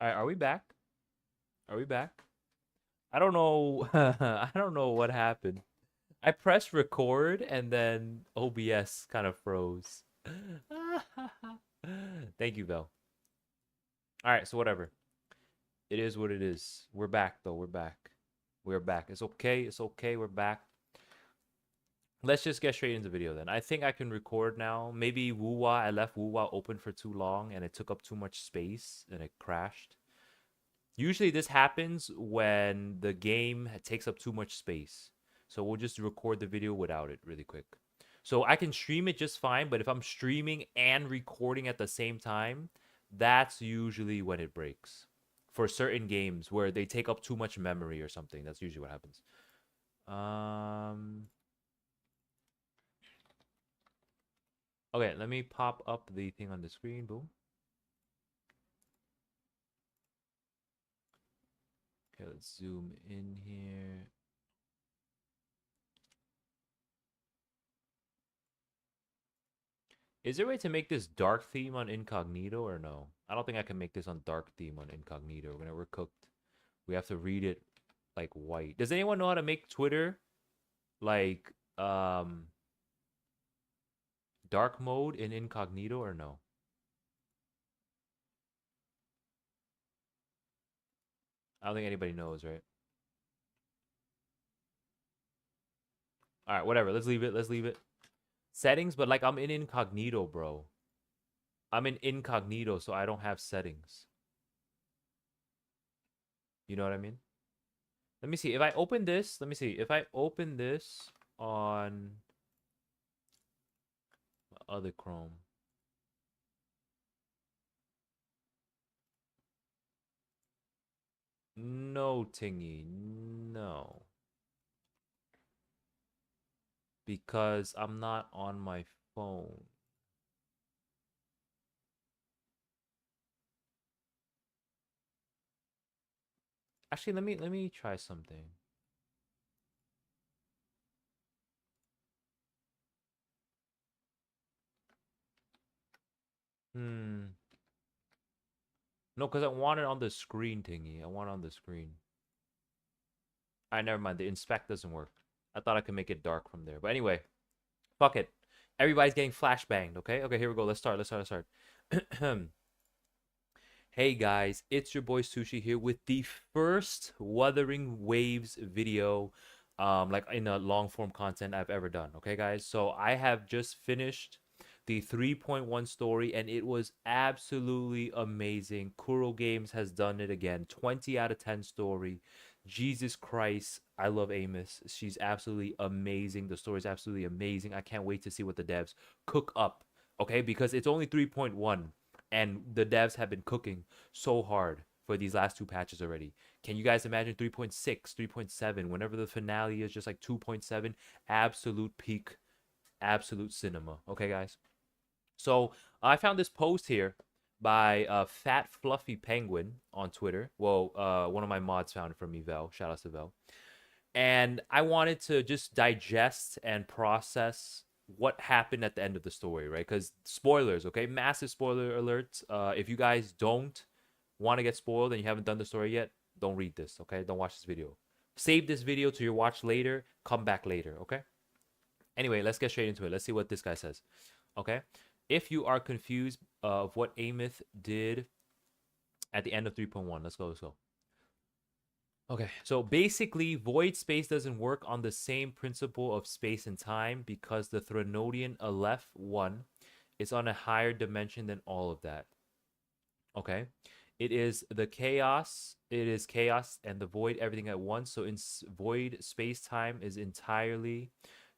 All right, are we back? Are we back? I don't know. I don't know what happened. I pressed record and then OBS kind of froze. Thank you, Bell. All right, so whatever. It is what it is. We're back though. We're back. We're back. It's okay. It's okay. We're back. Let's just get straight into the video then. I think I can record now. Maybe Wuwa. I left Wuwa open for too long and it took up too much space and it crashed. Usually this happens when the game takes up too much space. So we'll just record the video without it really quick. So I can stream it just fine, but if I'm streaming and recording at the same time, that's usually when it breaks. For certain games where they take up too much memory or something, that's usually what happens. Okay, let me pop up the thing on the screen. Boom. Okay, let's zoom in here. Is there a way to make this dark theme on incognito or no? I don't think I can make this on dark theme on incognito. Whenever we're cooked, we have to read it like white. Does anyone know how to make Twitter like dark mode in incognito or no? I don't think anybody knows, right? All right, whatever. Let's leave it. Let's leave it. Settings, but like I'm in incognito, bro. I'm in incognito, so I don't have settings. You know what I mean? Let me see. If I open this, let me see. If I open this on other Chrome. No, Tingy. No. Because I'm not on my phone. Actually, let me try something. Hmm. No, because I want it on the screen, Tingy. I want it on the screen. I never mind. The inspect doesn't work. I thought I could make it dark from there. But anyway, fuck it. Everybody's getting flashbanged, okay? Okay, here we go. Let's start. Let's start. Hey guys, it's your boy Sushi here with the first Wuthering Waves video, like in a long form content I've ever done. Okay, guys, so I have just finished the 3.1 story and it was absolutely amazing. Kuro Games has done it again. 20 out of 10 story. Jesus Christ, I love Aemeath. She's absolutely amazing. The story is absolutely amazing. I can't wait to see what the devs cook up. Okay, because it's only 3.1 and the devs have been cooking so hard for these last two patches already. Can you guys imagine 3.6, 3.7, whenever the finale is just like 2.7? Absolute peak, absolute cinema. Okay, guys? So I found this post here by Fat Fluffy Penguin on Twitter. Well, one of my mods found it for me, Vel. Shout out to Vel. And I wanted to just digest and process what happened at the end of the story, right? Because spoilers, okay? Massive spoiler alerts. If you guys don't want to get spoiled and you haven't done the story yet, don't read this, okay? Don't watch this video. Save this video to your watch later. Come back later, okay? Anyway, let's get straight into it. Let's see what this guy says, okay? If you are confused of what Aemeath did at the end of 3.1, let's go, let's go. Okay, so basically, void space doesn't work on the same principle of space and time because the Threnodian Aleph 1 is on a higher dimension than all of that. Okay, it is chaos and the void everything at once. So in void, space time is entirely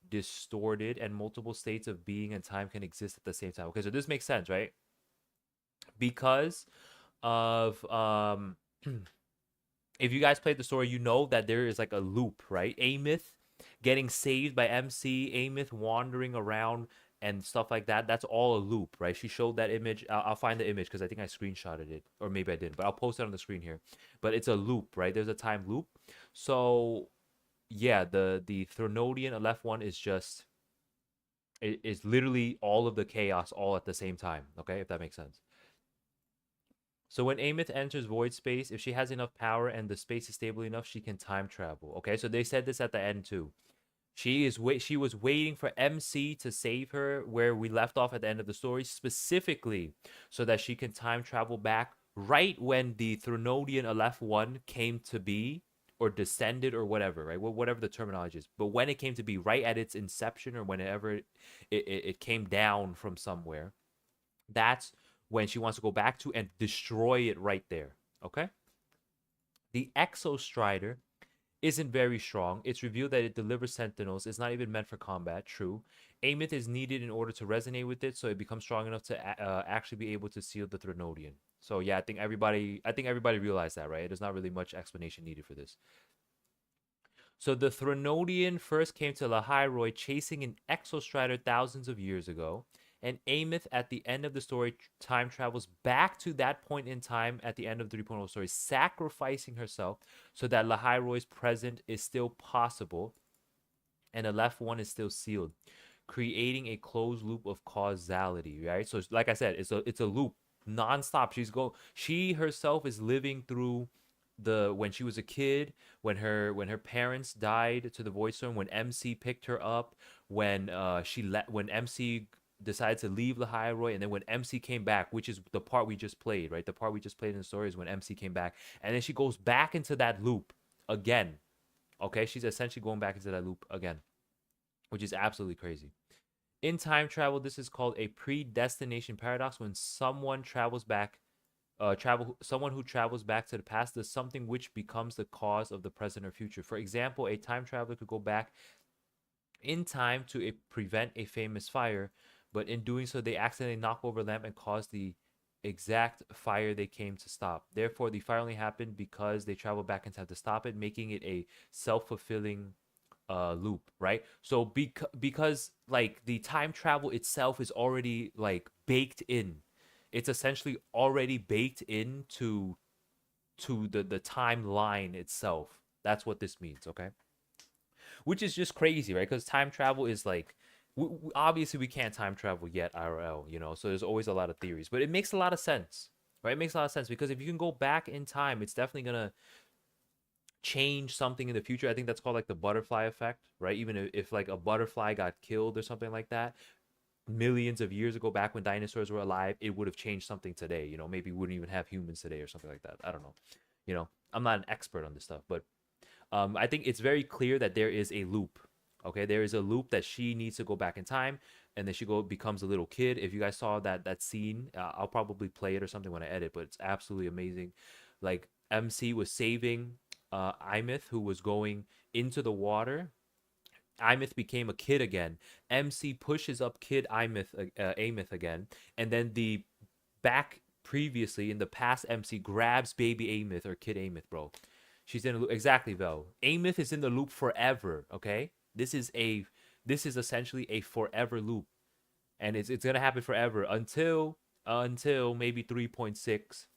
distorted and multiple states of being and time can exist at the same time. Okay, so this makes sense, right? Because of if you guys played the story, you know that there is like a loop, right? Aemeath getting saved by MC, Aemeath wandering around and stuff like that. That's all a loop, right? She showed that image. I'll find the image because I think I screenshotted it, or maybe I didn't, but I'll post it on the screen here. But it's a loop, right? There's a time loop. So yeah, the Threnodian left one is just it is literally all of the chaos all at the same time. Okay, if that makes sense. So when Aemeath enters void space, if she has enough power and the space is stable enough, she can time travel. Okay, so they said this at the end too. She was waiting for MC to save her where we left off at the end of the story, specifically so that she can time travel back right when the Threnodian Aleph 1 came to be, or descended, or whatever, right? Whatever the terminology is. But when it came to be, right at its inception, or whenever it came down from somewhere, that's when she wants to go back to and destroy it right there. Okay? The Exostrider isn't very strong. It's revealed that it delivers sentinels. It's not even meant for combat. True. Aemeath is needed in order to resonate with it, so it becomes strong enough to actually be able to seal the Threnodian. So yeah, I think everybody realized that, right? There's not really much explanation needed for this. So the Threnodian first came to Lahairoi chasing an Exostrider thousands of years ago, and Aemeath at the end of the story time travels back to that point in time at the end of the 3.0 story, sacrificing herself so that Lahairoi's present is still possible and the left one is still sealed, creating a closed loop of causality, right? So like I said, it's a loop nonstop. She herself is living through the when she was a kid, when her parents died to the void storm, when MC picked her up, when MC decided to leave Lahairoi, and then when MC came back, which is the part we just played, right? The part we just played in the story is when MC came back, and then she goes back into that loop again. Okay, she's essentially going back into that loop again, which is absolutely crazy. In time travel, this is called a predestination paradox. When someone travels back, someone who travels back to the past does something which becomes the cause of the present or future. For example, a time traveler could go back in time to prevent a famous fire, but in doing so, they accidentally knock over a lamp and cause the exact fire they came to stop. Therefore, the fire only happened because they traveled back in time to stop it, making it a self-fulfilling loop, right? So because like the time travel itself is already like baked in, it's essentially already baked into the timeline itself. That's what this means, okay? Which is just crazy, right? Because time travel is like obviously we can't time travel yet IRL, you know, so there's always a lot of theories, but it makes a lot of sense, right? It makes a lot of sense because if you can go back in time, it's definitely gonna change something in the future. I think that's called like the butterfly effect, right? Even if like a butterfly got killed or something like that millions of years ago, back when dinosaurs were alive, it would have changed something today. You know, maybe we wouldn't even have humans today or something like that. I don't know. You know, I'm not an expert on this stuff, but I think it's very clear that there is a loop. Okay, there is a loop that she needs to go back in time, and then she becomes a little kid. If you guys saw that scene, I'll probably play it or something when I edit. But it's absolutely amazing. Like MC was saving Aemeath, who was going into the water. Aemeath became a kid again. MC pushes up kid Aemeath again, and then the back previously in the past MC grabs baby Aemeath or kid Aemeath, bro. She's in a loop. Exactly, Vel. Aemeath is in the loop forever. Okay, this is essentially a forever loop, and it's gonna happen forever until maybe 3.6,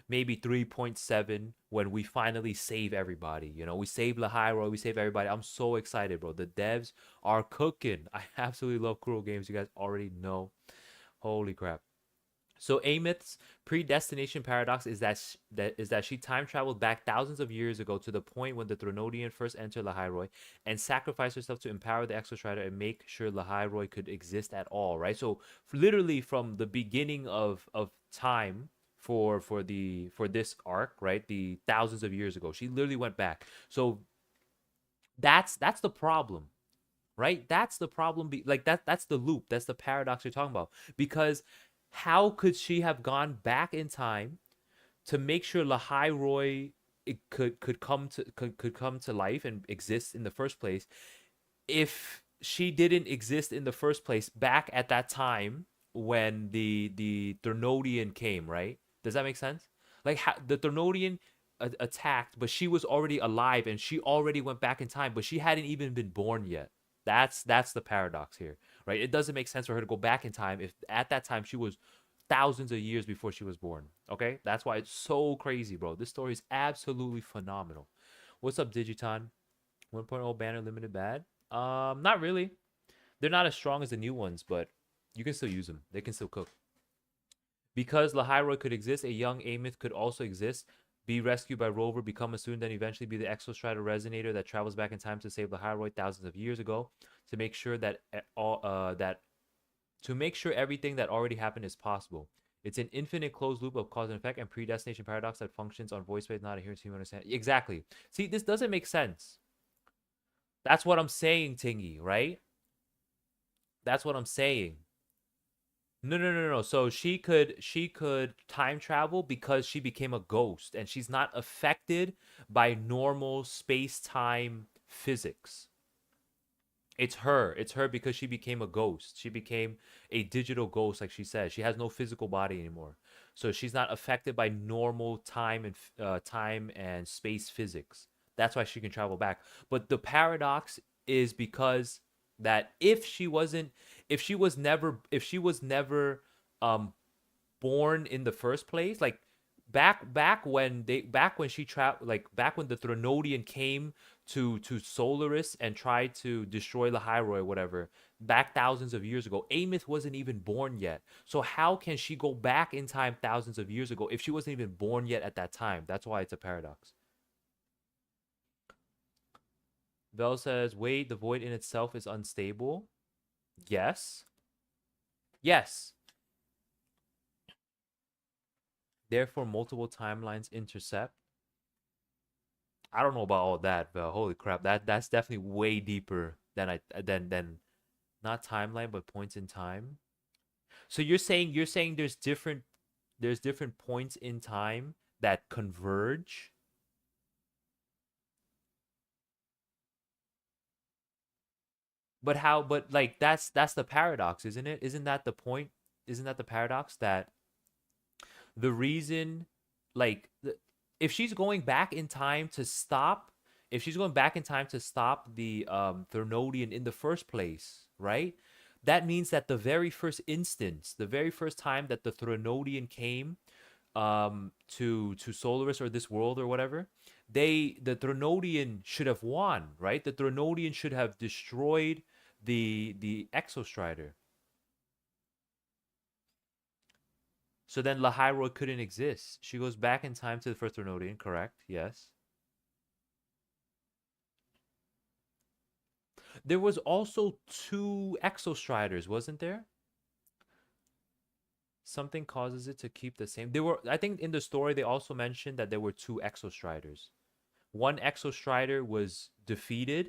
maybe 3.7, when we finally save everybody. You know, we save Lahairoi, we save everybody. I'm so excited, bro. The devs are cooking. I absolutely love Cruel Games. You guys already know. Holy crap. So Aemeath's predestination paradox is that she time traveled back thousands of years ago to the point when the Threnodian first entered Lahairoi and sacrificed herself to empower the Exostrider and make sure Lahairoi could exist at all, right? So literally from the beginning of time for this arc, right? The thousands of years ago, she literally went back. So that's the problem, right? That's the problem. Like that's the loop. That's the paradox you're talking about. Because how could she have gone back in time to make sure Lahairoi it could come to life and exist in the first place if she didn't exist in the first place back at that time when the Threnodian came, right? Does that make sense? Like the Threnodian attacked, but she was already alive and she already went back in time, but she hadn't even been born yet. That's the paradox here, right? It doesn't make sense for her to go back in time if at that time she was thousands of years before she was born. Okay, that's why it's so crazy, bro. This story is absolutely phenomenal. What's up, Digiton? 1.0 banner limited bad? Not really. They're not as strong as the new ones, but you can still use them. They can still cook. Because Lahairoi could exist, a young Aemeath could also exist, be rescued by Rover, become a student, then eventually be the Exostrider Resonator that travels back in time to save Lahairoi thousands of years ago, to make sure that to make sure everything that already happened is possible. It's an infinite closed loop of cause and effect and predestination paradox that functions on voice waves not adherent to human understanding. Exactly. See, this doesn't make sense. That's what I'm saying, Tingy, right? That's what I'm saying. No, no, no, no. So she could time travel because she became a ghost and she's not affected by normal space-time physics. It's her. It's her because she became a ghost. She became a digital ghost, like she said. She has no physical body anymore, so she's not affected by normal time and space physics. That's why she can travel back. But the paradox is because that if she was never um born in the first place, like back when she traveled, like back when the Threnodian came to Solaris and tried to destroy Lahairoi or whatever, back thousands of years ago, Aemeath wasn't even born yet. So how can she go back in time thousands of years ago if she wasn't even born yet at that time? That's why it's a paradox. Vel says, wait, the void in itself is unstable. Yes. Yes. Therefore, multiple timelines intercept. I don't know about all that, but holy crap, that's definitely way deeper than than not timeline, but points in time. So you're saying there's different points in time that converge. But how? But like that's the paradox, isn't it? Isn't that the point? Isn't that the paradox that the reason, like, if she's going back in time to stop, if she's going back in time to stop the Thernodian in the first place, right? That means that the very first instance, the very first time that the Threnodian came to Solaris or this world or whatever, the Threnodian should have won, right? The Threnodian should have destroyed the Exostrider. So then Lahairoi couldn't exist. She goes back in time to the first Threnodian, correct? Yes. There was also two Exostriders, wasn't there? Something causes it to keep the same. There were, I think, in the story they also mentioned that there were two Exostriders. One Exostrider was defeated,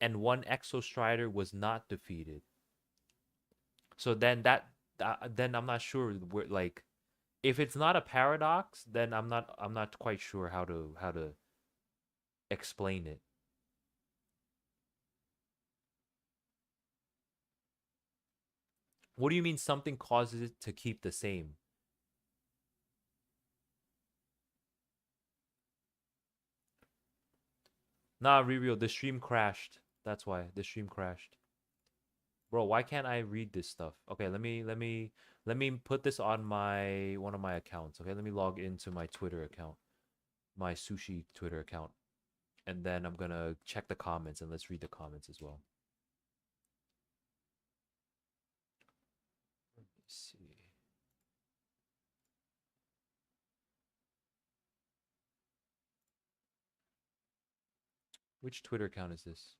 and one Exostrider was not defeated. So then then I'm not sure where, like, if it's not a paradox, then I'm not quite sure how to explain it. What do you mean something causes it to keep the same? Nah, real. The stream crashed. That's why the stream crashed. Bro, why can't I read this stuff? Okay, let me put this on my one of my accounts. Okay, let me log into my Twitter account, my sushi Twitter account, and then I'm gonna check the comments and let's read the comments as well. Let me see. Which Twitter account is this?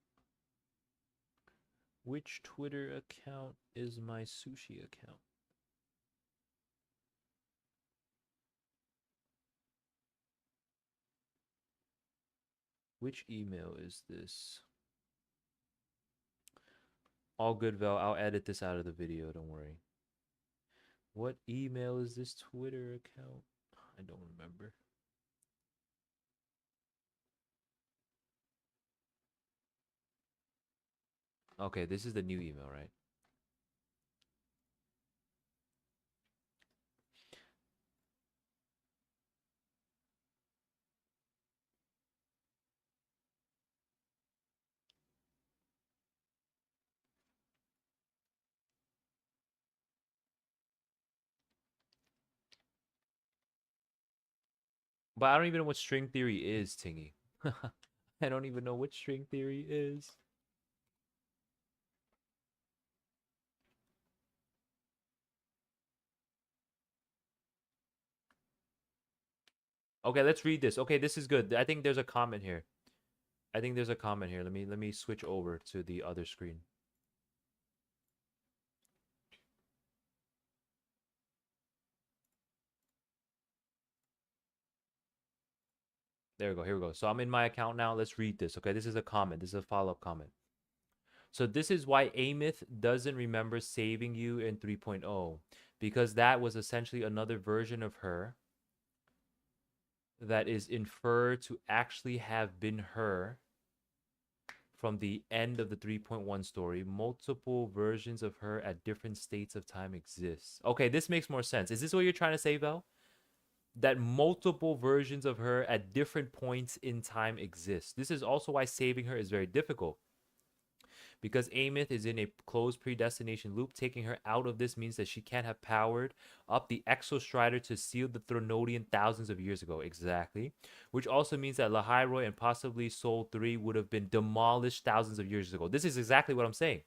Which Twitter account is my sushi account? Which email is this? All good, Vel. I'll edit this out of the video. Don't worry. What email is this Twitter account? I don't remember. Okay, this is the new email, right? But I don't even know what string theory is, Tingy. I don't even know what string theory is. Okay, let's read this. Okay, this is good. I think there's a comment here. I think there's a comment here. Let me switch over to the other screen. There we go. Here we go. So I'm in my account now. Let's read this. Okay, this is a comment. This is a follow-up comment. So this is why Aemeath doesn't remember saving you in 3.0, because that was essentially another version of her that is inferred to actually have been her from the end of the 3.1 story. Multiple versions of her at different states of time exist. Okay, this makes more sense. Is this what you're trying to say, Vel? That multiple versions of her at different points in time exist. This is also why saving her is very difficult. Because Aemeath is in a closed predestination loop, taking her out of this means that she can't have powered up the Exostrider to seal the Thronodian thousands of years ago. Exactly. Which also means that Lahairoi and possibly Soul 3 would have been demolished thousands of years ago. This is exactly what I'm saying.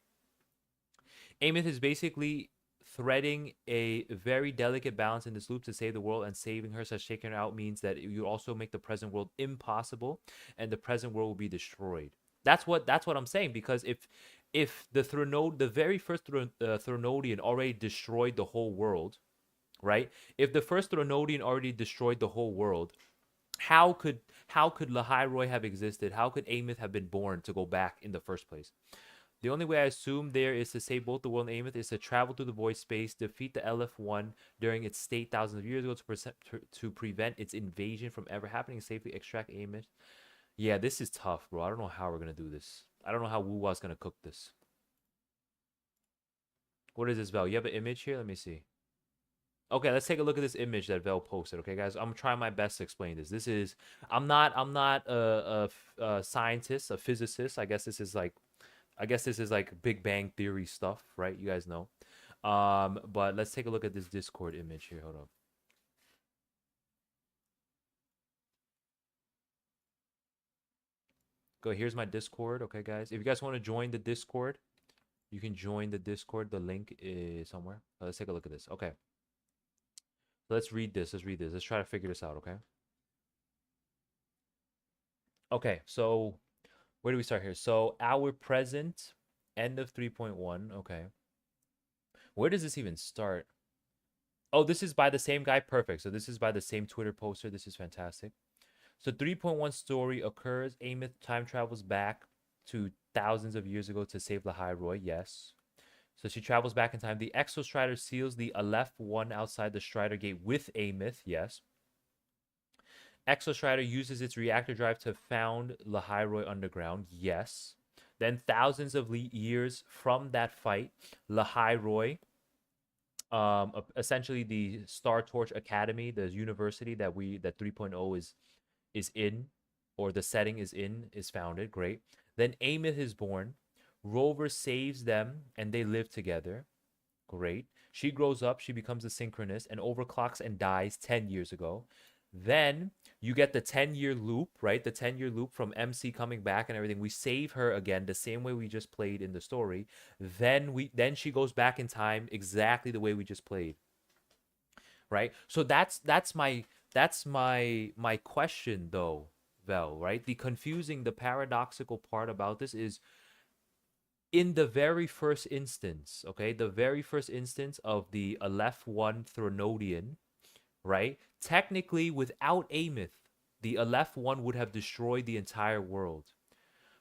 Aemeath is basically threading a very delicate balance in this loop to save the world, and saving her, such taking her out, means that you also make the present world impossible, and the present world will be destroyed. That's what I'm saying. Because if the very first Thronodian already destroyed the whole world, right? If the first Thronodian already destroyed the whole world, how could Lahairoi have existed? How could Aemeath have been born to go back in the first place? The only way I assume there is to save both the world and Aemeath is to travel through the void space, defeat the LF1 during its state thousands of years ago to prevent its invasion from ever happening, and safely extract Aemeath. Yeah, this is tough, bro. I don't know how we're gonna do this. I don't know how Wuwa's gonna cook this. What is this, Vel? You have an image here? Let me see. Okay, let's take a look at this image that Vel posted. Okay, guys, I'm trying my best to explain this. This is I'm not a scientist, a physicist. I guess this is like Big Bang Theory stuff, right? You guys know. But let's take a look at this Discord image here. Hold up. Go. Here's my Discord. Okay, guys. If you guys want to join the Discord, you can join the Discord. The link is somewhere. Let's take a look at this. Okay. Let's read this. Let's read this. Let's try to figure this out. Okay. Okay. So where do we start here? So our present end of 3.1. Okay. Where does this even start? Oh, this is by the same guy. Perfect. So this is by the same Twitter poster. This is fantastic. So 3.1 story occurs. Aemeath time travels back to thousands of years ago to save Lahairoi. Yes. So she travels back in time. The Exostrider seals the Aleph-1 outside the Strider Gate with Aemeath. Yes. Exostrider uses its reactor drive to found Lahairoi underground. Yes. Then thousands of years from that fight, Lahairoi, essentially the Star Torch Academy, the university that 3.0 is in, or the setting is in, is founded. Great. Then Aemeath is born. Rover saves them, and they live together. Great. She grows up. She becomes a synchronist and overclocks and dies 10 years ago. Then you get the 10-year loop, right? The 10-year loop from MC coming back and everything. We save her again the same way we just played in the story. Then she goes back in time exactly the way we just played. Right? So that's my question though, Vel, right? The paradoxical part about this is, in the very first instance, okay, the very first instance of the Aleph-1 Thronodian, right? Technically, without Aemeath, the Aleph-1 would have destroyed the entire world.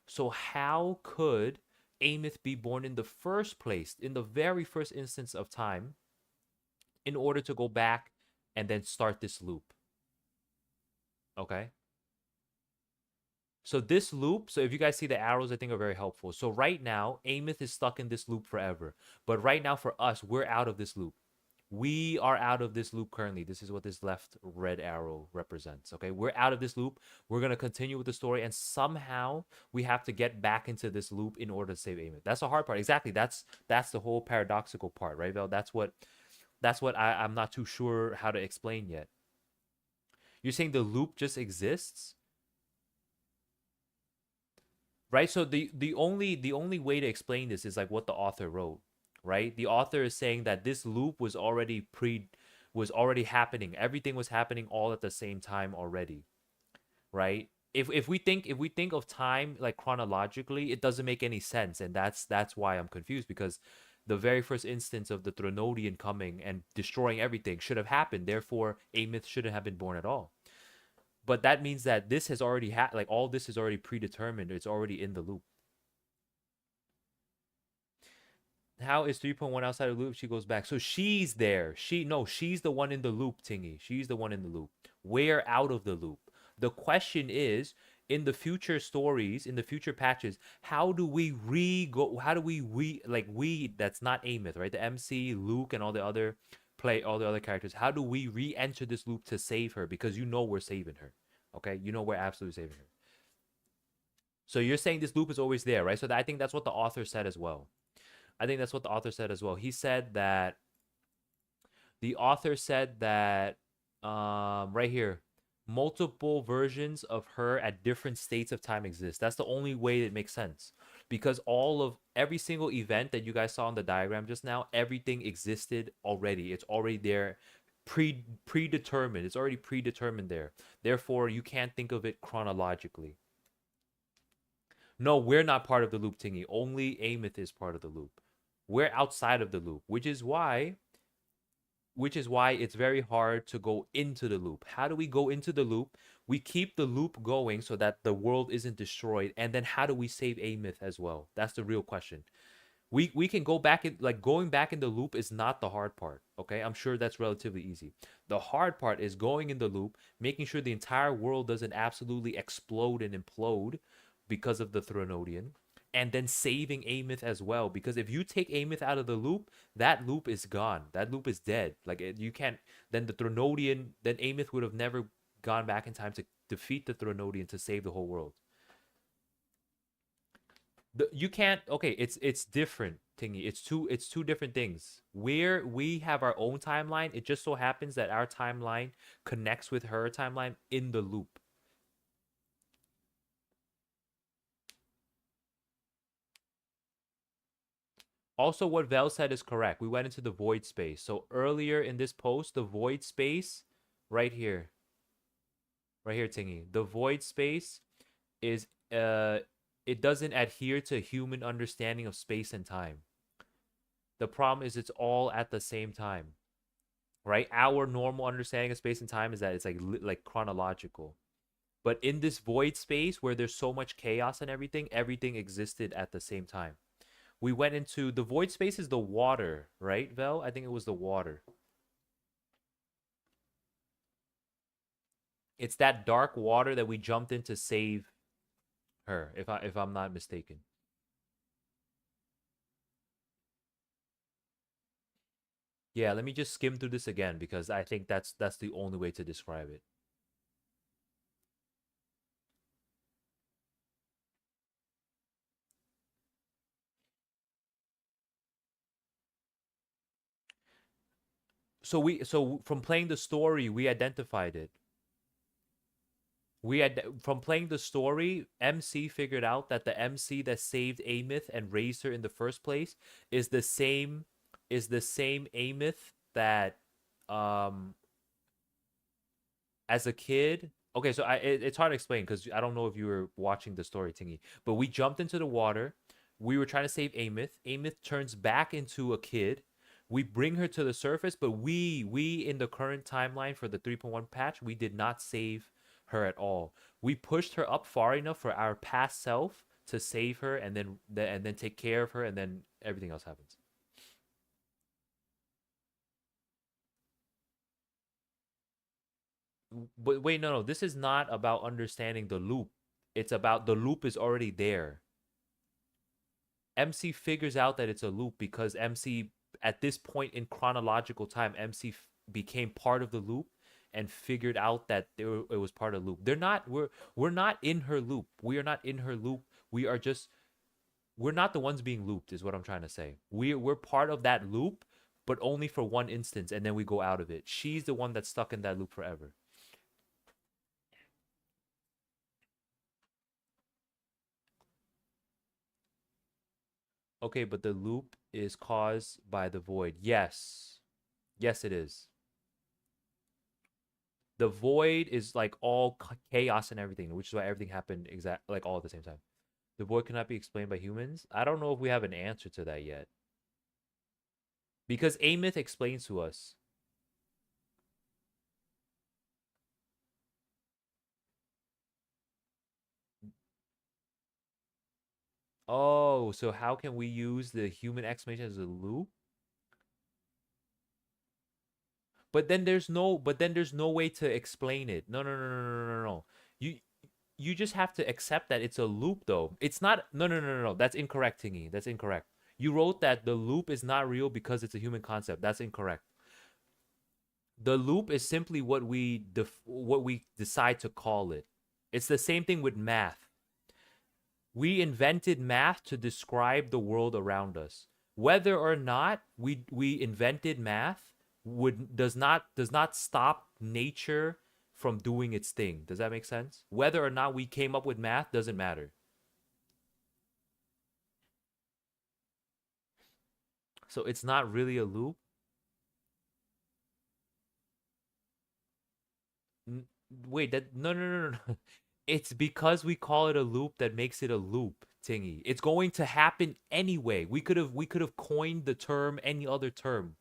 So how could Aemeath be born in the first place, in the very first instance of time, in order to go back and then start this loop? Okay. So this loop, so if you guys see the arrows, I think are very helpful. So right now, Aemeath is stuck in this loop forever. But right now for us, we're out of this loop. We are out of this loop currently. This is what this left red arrow represents. Okay, we're out of this loop. We're going to continue with the story, and somehow we have to get back into this loop in order to save Aemeath. That's the hard part. Exactly. That's the whole paradoxical part, right, Vel? That's what I'm not too sure how to explain yet. You're saying the loop just exists? Right? So the only way to explain this is like what the author wrote, right? The author is saying that this loop was already was already happening. Everything was happening all at the same time already, right? If we think of time like chronologically, it doesn't make any sense, and that's why I'm confused, because the very first instance of the Thronodian coming and destroying everything should have happened. Therefore, Aemeath shouldn't have been born at all. But that means that this has already like all this is already predetermined. It's already in the loop. How is 3.1 outside of the loop? She goes back. So she's there. She's the one in the loop, Tingy. She's the one in the loop. We're out of the loop. The question is, in the future stories, in the future patches, how do we that's not Aemeath, right? The MC, Luke, and all the other characters. How do we re-enter this loop to save her? Because you know we're saving her. Okay? You know we're absolutely saving her. So you're saying this loop is always there, right? So I think that's what the author said as well. He said that the author said that right here, multiple versions of her at different states of time exist. That's the only way it makes sense, because every single event that you guys saw in the diagram just now, everything existed already. It's already there, predetermined. It's already predetermined there. Therefore, you can't think of it chronologically. No, we're not part of the loop, Tingy. Only Aemeath is part of the loop. We're outside of the loop, which is why it's very hard to go into the loop. How do we go into the loop? We keep the loop going so that the world isn't destroyed, and then how do we save Aemeath as well? That's the real question. We can go back in, like, going back in the loop is not the hard part. Okay, I'm sure that's relatively easy. The hard part is going in the loop, making sure the entire world doesn't absolutely explode and implode because of the Thronodian, and then saving Aemeath as well. Because if you take Aemeath out of the loop, that loop is gone. That loop is dead. Like, you can't. Then the Thronodian, then Aemeath would have never gone back in time to defeat the Thronodian to save the whole world. You can't. Okay, it's different, Tingy. It's two different things. Where we have our own timeline, it just so happens that our timeline connects with her timeline in the loop. Also, what Vel said is correct. We went into the void space. So earlier in this post, the void space, right here, Tingy, the void space is it doesn't adhere to human understanding of space and time. The problem is it's all at the same time, right? Our normal understanding of space and time is that it's like chronological. But in this void space where there's so much chaos and everything existed at the same time. We went into the void space is the water, right, Vel? I think it was the water. It's that dark water that we jumped in to save her, if I'm not mistaken. Yeah, let me just skim through this again because I think that's the only way to describe it. So from playing the story, we identified it. From playing the story, MC figured out that the MC that saved Aemeath and raised her in the first place is the same Aemeath that as a kid. Okay, so it's hard to explain because I don't know if you were watching the story, Tingy, but we jumped into the water. We were trying to save Aemeath. Aemeath turns back into a kid. We bring her to the surface, but we in the current timeline for the 3.1 patch, we did not save her at all. We pushed her up far enough for our past self to save her, and then take care of her, and then everything else happens. But wait, no, this is not about understanding the loop. It's about the loop is already there. MC figures out that it's a loop because MC, at this point in chronological time, MC became part of the loop and figured out that it was part of the loop. We're not in her loop. We are not in her loop. We're not the ones being looped, is what I'm trying to say. We're part of that loop, but only for one instance, and then we go out of it. She's the one that's stuck in that loop forever. Okay, but the loop is caused by the void. Yes. Yes, it is. The void is like all chaos and everything, which is why everything happened exact like all at the same time. The void cannot be explained by humans. I don't know if we have an answer to that yet, because Aemeath explains to us. Oh, so how can we use the human explanation as a loop? But then there's no way to explain it. No, no, no, no, no, no, no. You you just have to accept that it's a loop though. It's not. No, no, no, no, no. That's incorrect, Tingy. That's incorrect. You wrote that the loop is not real because it's a human concept. That's incorrect. The loop is simply what we decide to call it. It's the same thing with math. We invented math to describe the world around us. Whether or not we invented math would does not stop nature from doing its thing. Does that make sense? Whether or not we came up with math doesn't matter. So it's not really a loop. N- Wait, that no, no, no, no, no. It's because we call it a loop that makes it a loop, Tingy. It's going to happen anyway. We could have coined the term any other term.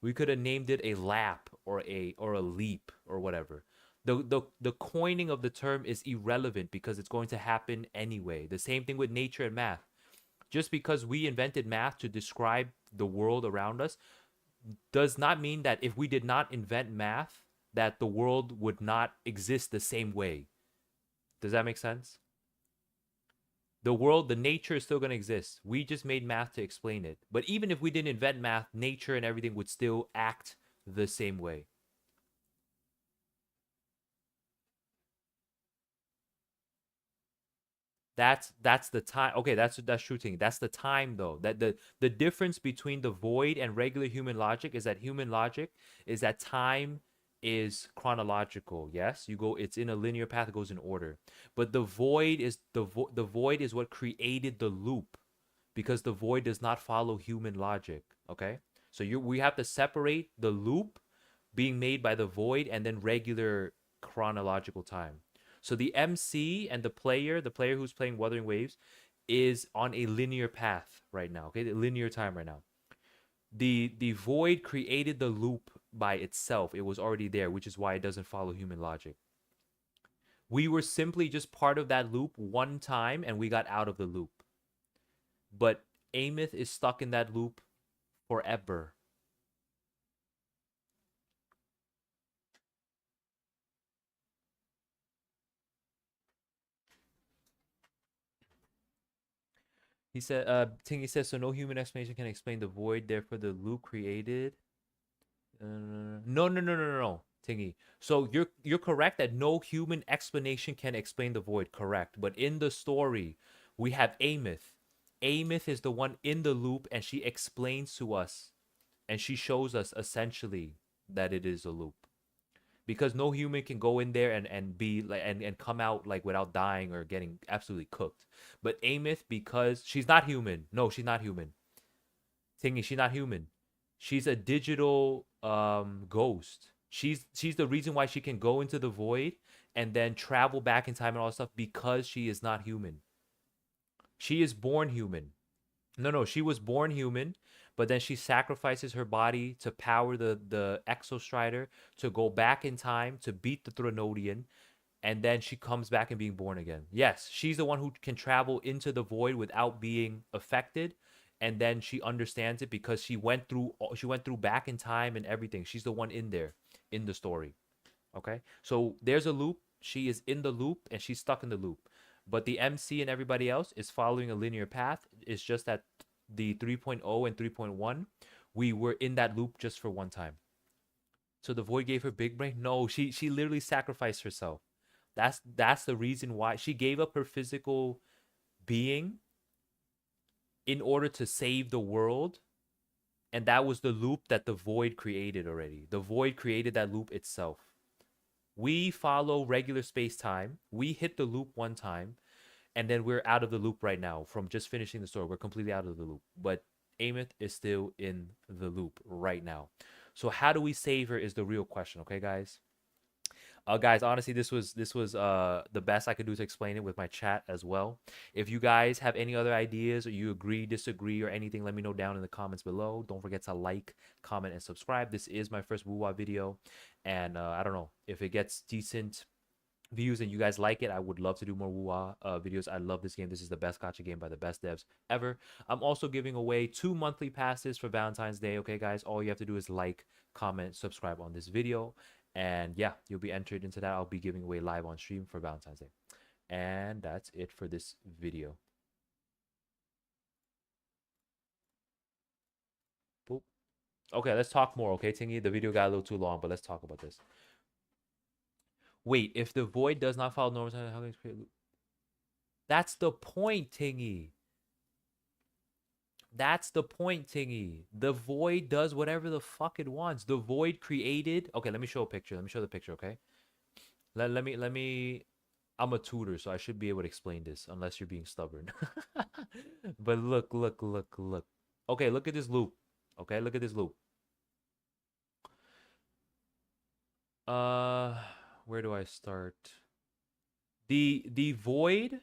We could have named it a lap or a leap or whatever. The coining of the term is irrelevant because it's going to happen anyway. The same thing with nature and math. Just because we invented math to describe the world around us does not mean that if we did not invent math, that the world would not exist the same way. Does that make sense? The world, the nature is still going to exist. We just made math to explain it. But even if we didn't invent math, nature and everything would still act the same way. That's the time. Okay, that's true thing. That's the time though. That the difference between the void and regular human logic is that human logic is that time is chronological. Yes, you go. It's in a linear path. It goes in order. But the void is what created the loop, because the void does not follow human logic. Okay, so we have to separate the loop being made by the void and then regular chronological time. So the MC and the player who's playing Wuthering Waves, is on a linear path right now. Okay, the linear time right now. The void created the loop by itself. It was already there, which is why it doesn't follow human logic. We were simply just part of that loop one time and we got out of the loop. But Aemeath is stuck in that loop forever. He said, Tingy says, so no human explanation can explain the void, therefore the loop created. No, no, no, no, no, no, Tingy. So you're correct that no human explanation can explain the void, correct? But in the story, we have Aemeath. Aemeath is the one in the loop, and she explains to us, and she shows us essentially that it is a loop. Because no human can go in there and be like and come out like without dying or getting absolutely cooked. But Aemeath, because she's not human. No, she's not human. Thingy, she's not human. She's a digital ghost. She's the reason why she can go into the void and then travel back in time and all that stuff, because she is not human. She is born human. No, no, she was born human, but then she sacrifices her body to power the Exostrider to go back in time to beat the Threnodian, and then she comes back and being born again. Yes, she's the one who can travel into the void without being affected, and then she understands it because she went through back in time and everything. She's the one in there in the story. Okay? So there's a loop. She is in the loop and she's stuck in the loop. But the MC and everybody else is following a linear path. It's just that the 3.0 and 3.1, we were in that loop just for one time. So the void gave her big brain? No, she literally sacrificed herself. That's the reason why she gave up her physical being in order to save the world, and that was the loop that the void created already. The void created that loop itself. We follow regular space time. We hit the loop one time, and then we're out of the loop right now from just finishing the story. We're completely out of the loop. But Aemeath is still in the loop right now. So how do we save her is the real question, okay, guys? Guys, honestly, this was the best I could do to explain it with my chat as well. If you guys have any other ideas or you agree, disagree, or anything, let me know down in the comments below. Don't forget to like, comment, and subscribe. This is my first Wuwa video, and I don't know if it gets decent views and you guys like it, I would love to do more Wuwa videos. I love this game. This is the best gacha game by the best devs ever. I'm also giving away 2 monthly passes for Valentine's Day. Okay, guys, all you have to do is like, comment, subscribe on this video, and yeah, you'll be entered into that. I'll be giving away live on stream for Valentine's Day. And that's it for this video. Boop. Okay, let's talk more. Okay, Tingy, the video got a little too long, but let's talk about this. Wait, if the void does not follow normal time, how can it create loop? That's the point, Tingy. That's the point, Tingy. The void does whatever the fuck it wants. The void created. Okay, let me show a picture. Let me show the picture, okay? Let me. I'm a tutor, so I should be able to explain this, unless you're being stubborn. But look. Okay, look at this loop. Okay, look at this loop. Uh, where do I start? The void.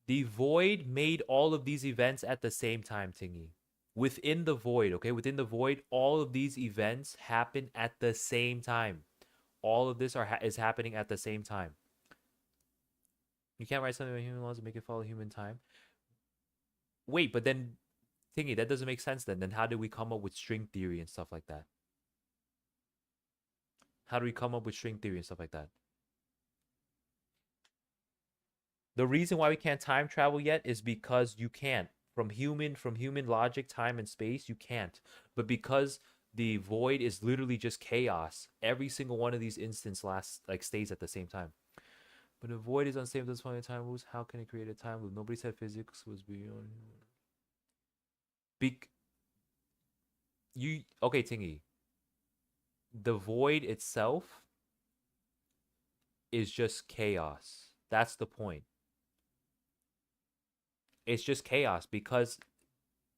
The void made all of these events at the same time, Tingy. Within the void, okay? Within the void, all of these events happen at the same time. All of this is happening at the same time. You can't write something about human laws and make it follow human time. Wait, but then, Tingy, that doesn't make sense then. Then how do we come up with string theory and stuff like that? How do we come up with string theory and stuff like that? The reason why we can't time travel yet is because you can't. From human logic, time and space, you can't. But because the void is literally just chaos, every single one of these instances stays at the same time. But the void is unstable at this point in time moves. How can it create a time loop? Nobody said physics was beyond. Okay, Tingy. The void itself is just chaos. That's the point. It's just chaos because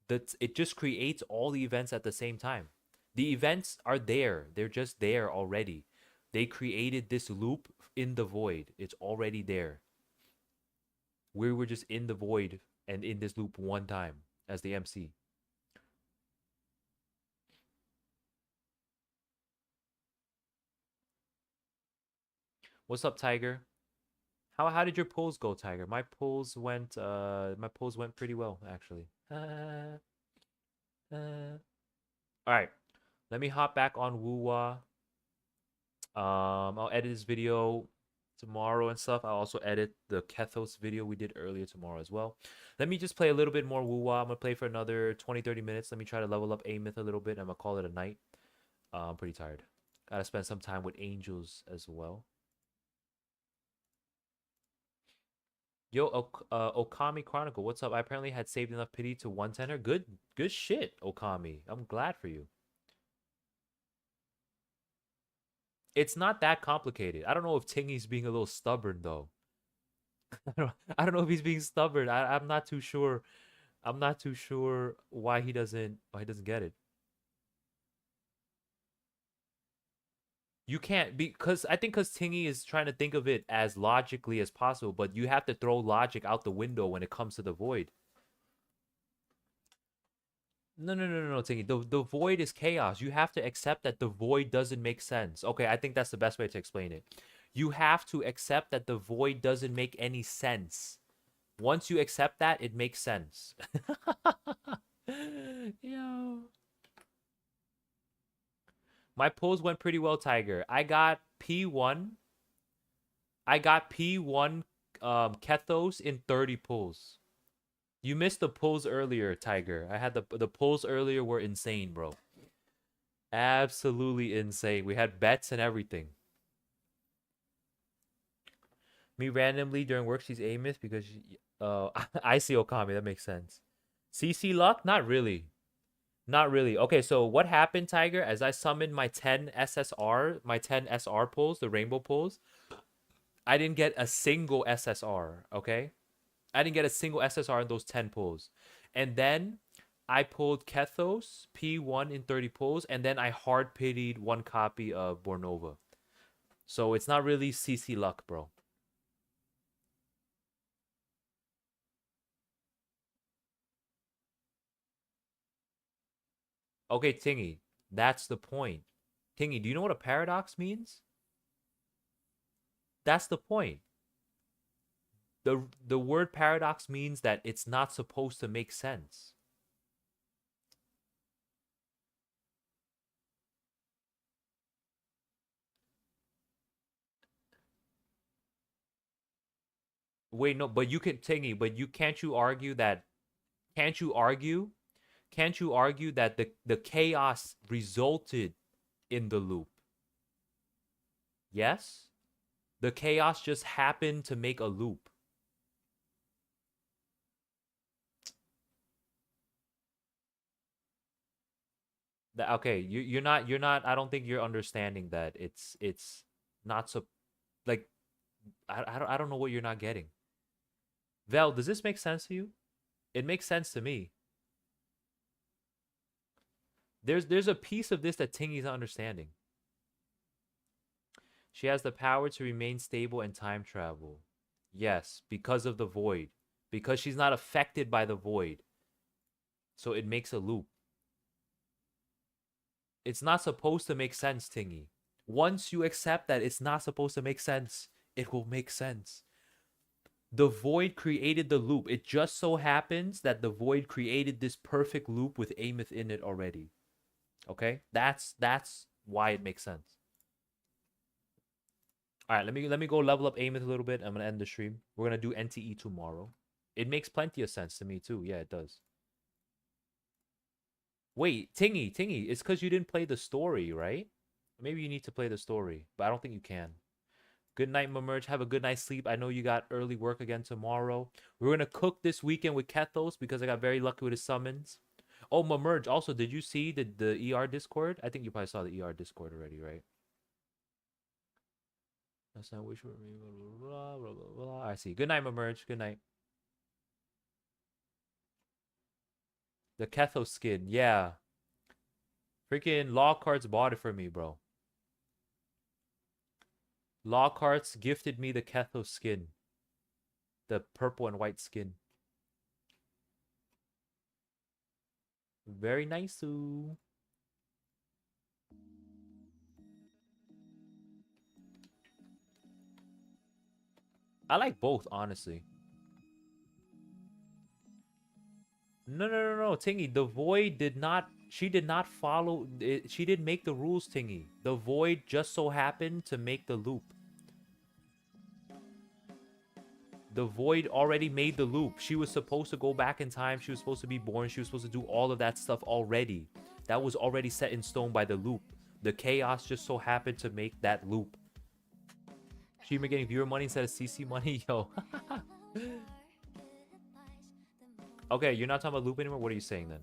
it just creates all the events at the same time. The events are there. They're just there already. They created this loop in the void. It's already there. We were just in the void and in this loop one time as the MC. What's up, Tiger? How did your polls go, Tiger? My polls went pretty well actually. All right. Let me hop back on Wuwa. I'll edit this video tomorrow and stuff. I'll also edit the Kethos video we did earlier tomorrow as well. Let me just play a little bit more Wuwa. I'm gonna play for another 20-30 minutes. Let me try to level up Aemeath a little bit. I'm gonna call it a night. I'm pretty tired. Gotta spend some time with angels as well. Yo, Okami Chronicle, what's up? I apparently had saved enough pity to 110 her. Good shit, Okami. I'm glad for you. It's not that complicated. I don't know if Tingy's being a little stubborn though. I don't know if he's being stubborn. I'm not too sure. I'm not too sure why he doesn't get it. You can't because I think because Tingy is trying to think of it as logically as possible, but you have to throw logic out the window when it comes to the void. No, Tingy. The void is chaos. You have to accept that the void doesn't make sense. Okay, I think that's the best way to explain it. You have to accept that the void doesn't make any sense. Once you accept that, it makes sense. Yo. My polls went pretty well, Tiger. I got P1. I got P1 Kethos in 30 pulls. You missed the pulls earlier, Tiger. I had the pulls earlier were insane, bro. Absolutely insane. We had bets and everything. Me randomly during work, she's Aemeath because I see Okami. That makes sense. CC luck? Not really. Not really. Okay, so what happened, Tiger? As I summoned my 10 SSR, my 10 SR pulls, the rainbow pulls, I didn't get a single SSR, okay? I didn't get a single SSR in those 10 pulls. And then I pulled Kethos, P1 in 30 pulls, and then I hard pitied one copy of Bornova. So it's not really CC luck, bro. Okay, Tingy, that's the point. Tingy, do you know what a paradox means? That's the point. The word paradox means that it's not supposed to make sense. Wait, no, but you can Tingy, but you argue that can't you argue? Can't you argue that the chaos resulted in the loop? Yes? The chaos just happened to make a loop. Okay, you're not I don't think you're understanding that it's not so like I don't know what you're not getting. Vel, does this make sense to you? It makes sense to me. There's a piece of this that Tingy's not understanding. She has the power to remain stable and time travel. Yes, because of the void. Because she's not affected by the void. So it makes a loop. It's not supposed to make sense, Tingy. Once you accept that it's not supposed to make sense, it will make sense. The void created the loop. It just so happens that the void created this perfect loop with Aemeath in it already. Okay? That's why it makes sense. All right, let me go level up Aemeath a little bit. I'm going to end the stream. We're going to do NTE tomorrow. It makes plenty of sense to me too. Yeah, it does. Wait, Tingy, it's because you didn't play the story, right? Maybe you need to play the story, but I don't think you can. Good night, Mamerge. Have a good night's sleep. I know you got early work again tomorrow. We're going to cook this weekend with Kethos because I got very lucky with his summons. Oh, Mamerge, also, did you see the ER Discord? I think you probably saw the ER Discord already, right? That's not wish for me. Blah, blah, blah, blah. I see. Good night, Mamerge. Good night. The Kethos skin. Yeah. Freaking Lockhart's bought it for me, bro. Lockhart's gifted me the Kethos skin. The purple and white skin. Very nice. I like both, honestly. No, Tingy. The Void did not... She did not follow... She didn't make the rules, Tingy. The Void just so happened to make the loop. The Void already made the loop. She was supposed to go back in time. She was supposed to be born. She was supposed to do all of that stuff already. That was already set in stone by the loop. The Chaos just so happened to make that loop. She been getting viewer money instead of CC money? Yo. Okay, you're not talking about loop anymore? What are you saying then?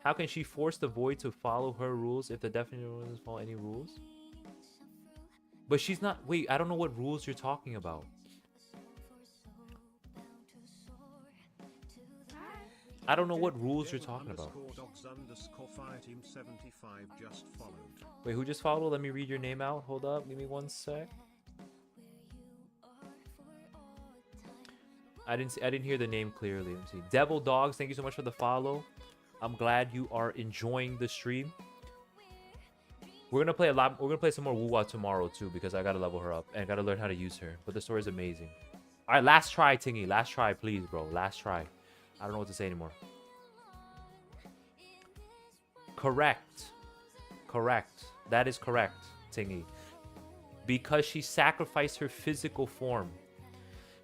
How can she force the Void to follow her rules if the definition doesn't follow any rules? But she's not... Wait, I don't know what rules you're talking about. I don't know what rules you're talking about. Wait, who just followed? Let me read your name out. Hold up. Give me one sec. I didn't hear the name clearly. Let me see. Devil Dogs, thank you so much for the follow. I'm glad you are enjoying the stream. We're gonna play some more Wuwa tomorrow too, because I gotta level her up and gotta learn how to use her. But the story is amazing. All right, last try, Tingy. Last try, please, bro. Last try. I don't know what to say anymore. Correct. That is correct, Tingy. Because she sacrificed her physical form.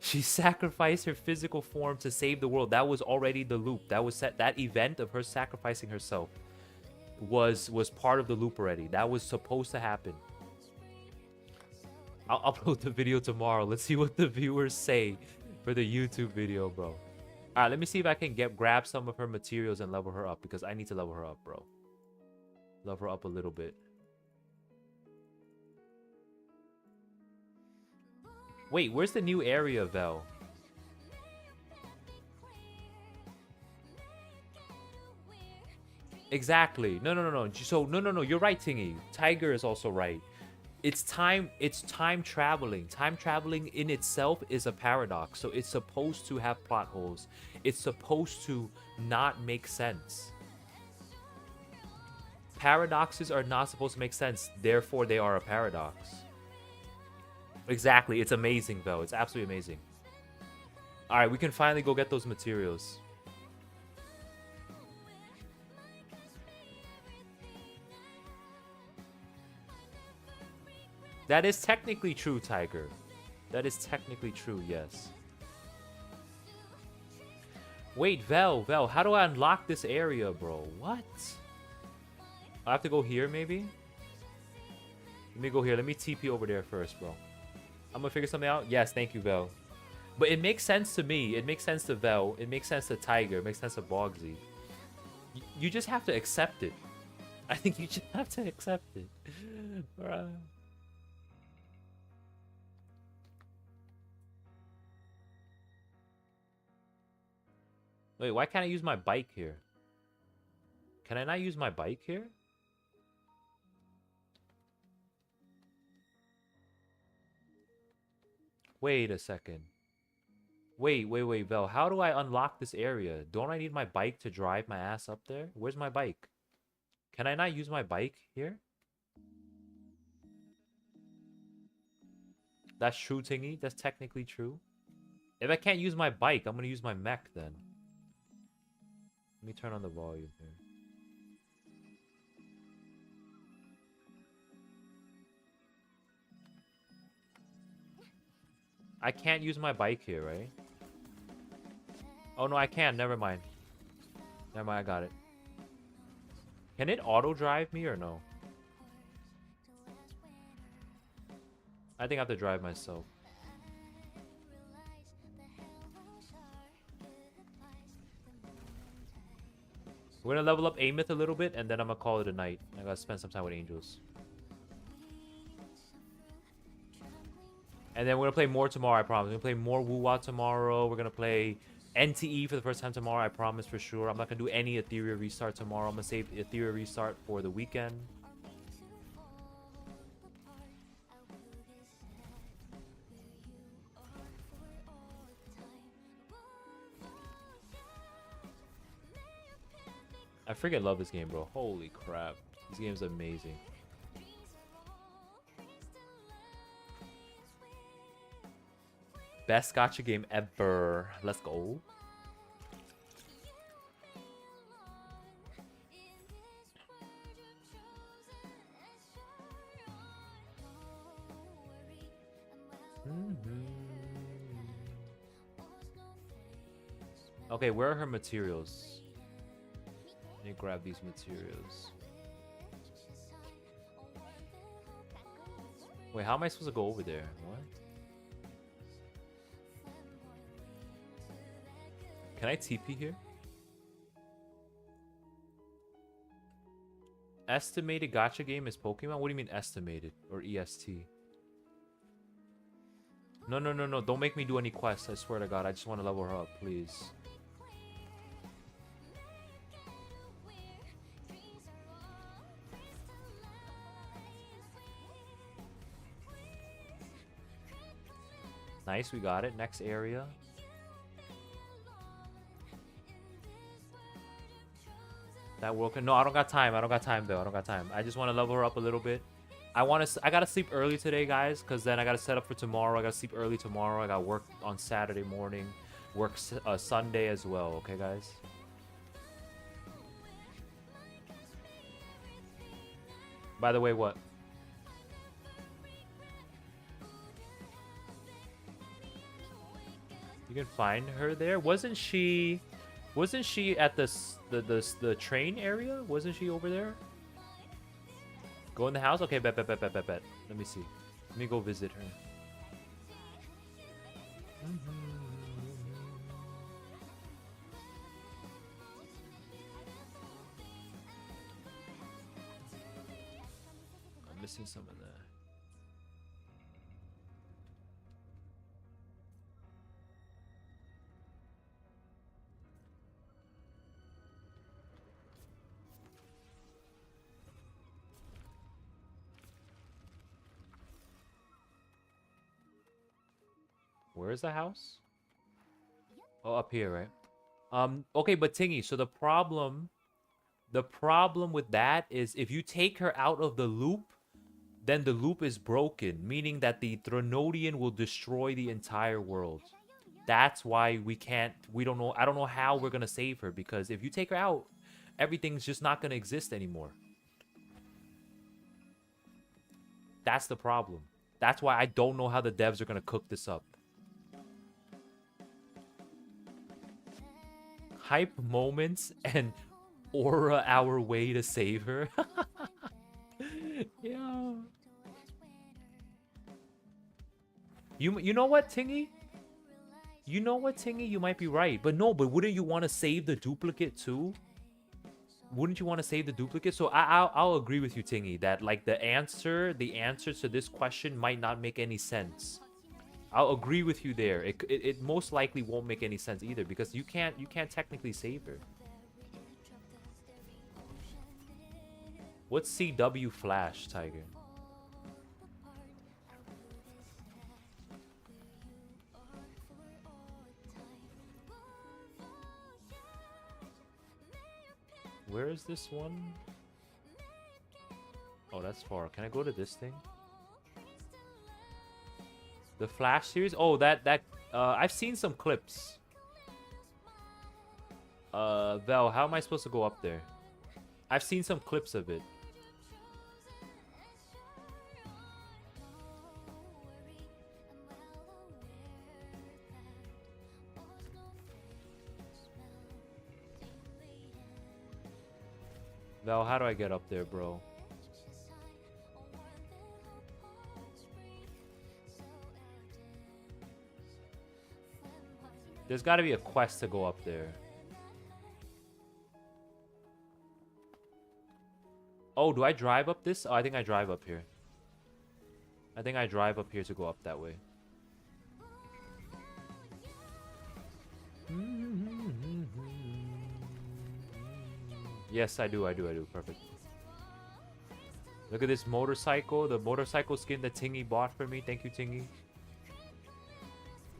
She sacrificed her physical form to save the world. That was already the loop. That was set. That event of her sacrificing herself was part of the loop already. That was supposed to happen. I'll upload the video tomorrow. Let's see what the viewers say for the YouTube video, bro. All right, let me see if I can grab some of her materials and level her up, because I need to level her up, bro. Level her up a little bit. Wait, where's the new area, Vel? Exactly. No. So, no. You're right, Tingy. Tiger is also right. It's time traveling. Time traveling in itself is a paradox. So it's supposed to have plot holes. It's supposed to not make sense. Paradoxes are not supposed to make sense. Therefore, they are a paradox. Exactly. It's amazing, though. It's absolutely amazing. All right, we can finally go get those materials. That is technically true, Tiger. That is technically true, yes. Wait, Vel, how do I unlock this area, bro? What? I have to go here, maybe? Let me go here. Let me TP over there first, bro. I'm gonna figure something out. Yes, thank you, Vel. But it makes sense to me. It makes sense to Vel. It makes sense to Tiger. It makes sense to Bogsy. You just have to accept it. I think you just have to accept it. Bruh. Wait, why can't I use my bike here? Can I not use my bike here? Wait a second. Wait, Vel. How do I unlock this area? Don't I need my bike to drive my ass up there? Where's my bike? Can I not use my bike here? That's true, Tingy. That's technically true. If I can't use my bike, I'm gonna use my mech then. Let me turn on the volume here. I can't use my bike here, right? Oh, no, I can. Never mind. Never mind, I got it. Can it auto-drive me or no? I think I have to drive myself. We're gonna level up Aemeath a little bit, and then I'm gonna call it a night. I gotta spend some time with angels. And then we're gonna play more tomorrow, I promise. We're gonna play more Wuwa tomorrow. We're gonna play NTE for the first time tomorrow, I promise for sure. I'm not gonna do any Etheria restart tomorrow. I'm gonna save Etheria restart for the weekend. I freaking love this game, bro. Holy crap. This game's amazing. Best gacha game ever. Let's go. Okay, where are her materials? Let me grab these materials. Wait, how am I supposed to go over there? What? Can I TP here? Estimated gacha game is Pokemon? What do you mean estimated? Or EST? No. Don't make me do any quests. I swear to God. I just want to level her up, please. Nice, we got it. Next area. That world can... No, I don't got time. I don't got time, though. I don't got time. I just want to level her up a little bit. I gotta sleep early today, guys, because then I gotta set up for tomorrow. I gotta sleep early tomorrow. I got work on Saturday morning. Work Sunday as well, okay, guys? By the way, what? You can find her there? Wasn't she at the train area? Wasn't she over there? Go in the house? Okay, bet. Let me see. Let me go visit her. I'm missing some of that. Where is the house? Oh, up here, right? Okay, but Tingy, so the problem with that is if you take her out of the loop, then the loop is broken, meaning that the Thronodian will destroy the entire world. That's why we don't know, I don't know how we're gonna save her, because if you take her out, everything's just not gonna exist anymore. That's the problem. That's why I don't know how the devs are gonna cook this up. Hype moments and aura our way to save her. Yeah. You know what, Tingy? You know what, Tingy? You might be right. But no, but wouldn't you want to save the duplicate too? Wouldn't you want to save the duplicate? So I'll agree with you, Tingy, that like the answer to this question might not make any sense. I'll agree with you there. It most likely won't make any sense either, because you can't technically save her. What's CW Flash, Tiger? Where is this one? Oh, that's far. Can I go to this thing? The Flash series? Oh, that I've seen some clips. Val, how am I supposed to go up there? I've seen some clips of it. Val, how do I get up there, bro? There's got to be a quest to go up there. Oh, do I drive up this? Oh, I think I drive up here. I think I drive up here to go up that way. Yes, I do. Perfect. Look at this motorcycle. The motorcycle skin that Tingy bought for me. Thank you, Tingy.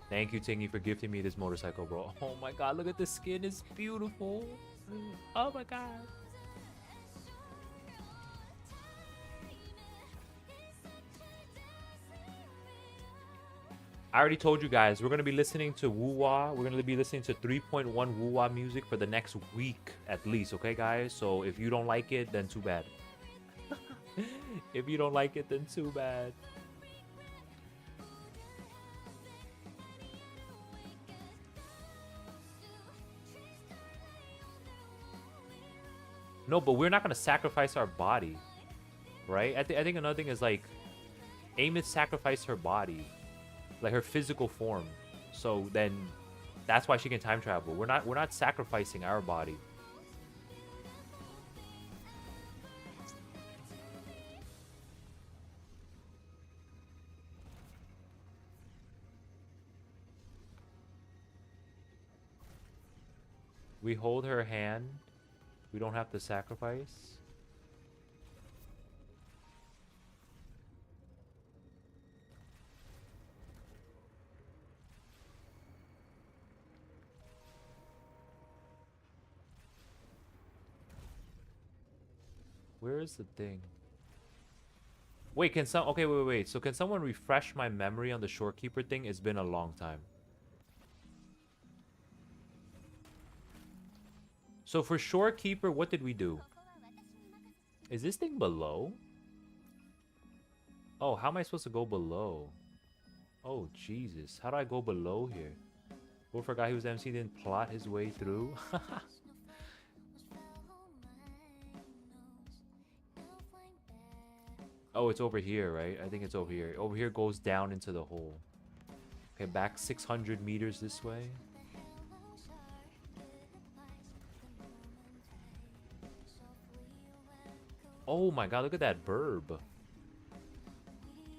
Thank you, Tingy, for gifting me this motorcycle, bro. Oh my god, look at the skin. It's beautiful. Oh my god. I already told you guys, we're going to be listening to Wuwa. We're going to be listening to 3.1 Wuwa music for the next week at least, okay, guys? So if you don't like it, then too bad. If you don't like it, then too bad. No, but we're not going to sacrifice our body, right? I think another thing is, like, Aemeath sacrificed her body. Like her physical form, so then that's why she can time travel. We're not sacrificing our body. We hold her hand. We don't have to sacrifice. Where is the thing? Wait, can some... Okay, wait. So can someone refresh my memory on the Shorekeeper thing? It's been a long time. So for Shorekeeper, what did we do? Is this thing below? Oh, how am I supposed to go below? Oh, Jesus. How do I go below here? Who forgot he was MC, didn't plot his way through? Oh, it's over here, right? I think it's over here. Over here goes down into the hole. Okay, back 600 meters this way. Oh my god, look at that burb.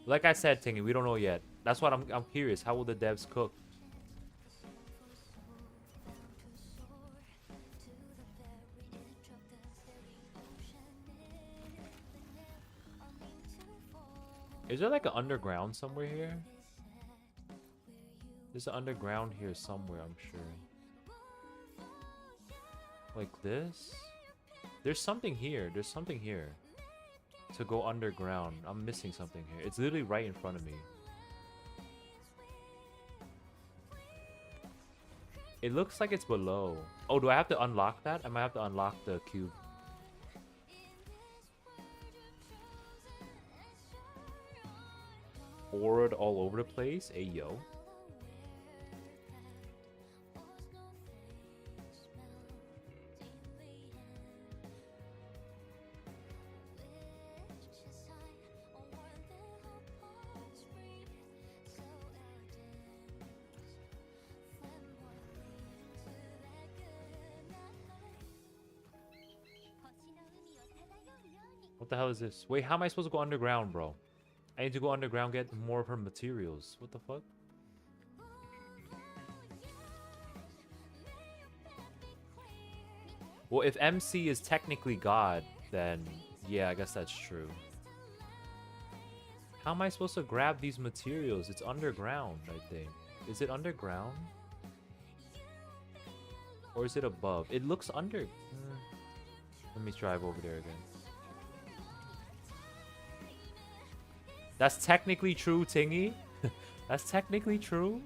Like I said, Tingy, we don't know yet. That's what I'm curious. How will the devs cook? Is there like an underground somewhere here? There's an underground here somewhere, I'm sure. Like this? There's something here. There's something here. To go underground. I'm missing something here. It's literally right in front of me. It looks like it's below. Oh, do I have to unlock that? I might have to unlock the cube. Board all over the place. Hey, yo. What the hell is this? Wait, how am I supposed to go underground, bro? I need to go underground, get more of her materials. What the fuck? Well, if MC is technically God, then yeah, I guess that's true. How am I supposed to grab these materials? It's underground, I think. Is it underground? Or is it above? It looks under... Let me drive over there again. That's technically true, Tingy. That's technically true.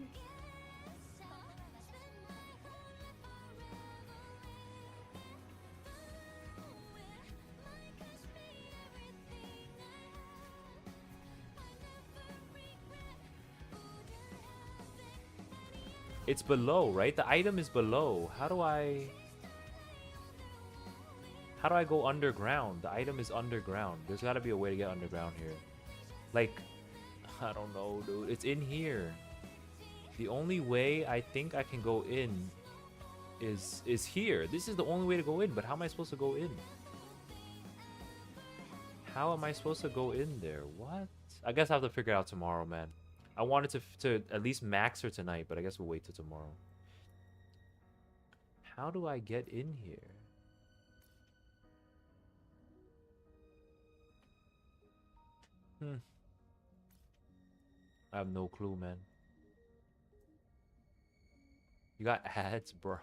It's below, right? The item is below. How do I go underground? The item is underground. There's got to be a way to get underground here. Like, I don't know, dude. It's in here. The only way I think I can go in is here. This is the only way to go in, but how am I supposed to go in? How am I supposed to go in there? What? I guess I have to figure it out tomorrow, man. I wanted to at least max her tonight, but I guess we'll wait till tomorrow. How do I get in here? I have no clue, man. You got ads, bruh.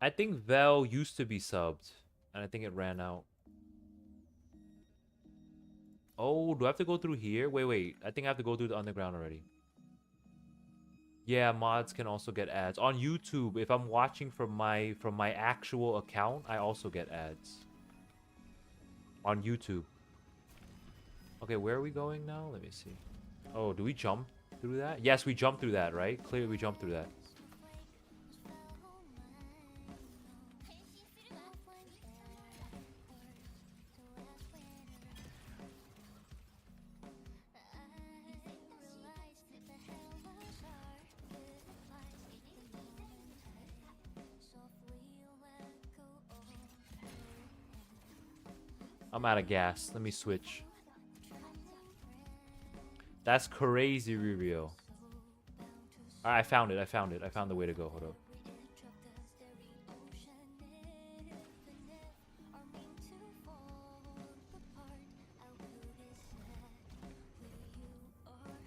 I think Vel used to be subbed, and I think it ran out. Oh, do I have to go through here? Wait. I think I have to go through the underground already. Yeah, mods can also get ads. On YouTube, if I'm watching from my actual account, I also get ads. On YouTube. Okay, where are we going now? Let me see. Oh, do we jump through that? Yes, we jumped through that, right? Clearly we jumped through that. I'm out of gas. Let me switch. That's crazy, Rubio. I found it. I found the way to go. Hold up.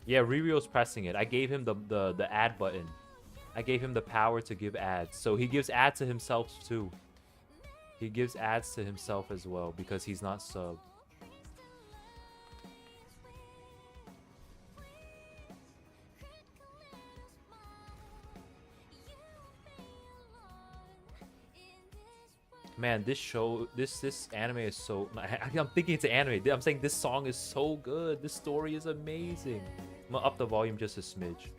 Yeah, Rubio's pressing it. I gave him the ad button. I gave him the power to give ads. So he gives ads to himself too. He gives ads to himself as well because he's not subbed. Man, this show, this anime is so... I'm thinking it's an anime. I'm saying this song is so good. This story is amazing. I'm gonna up the volume just a smidge.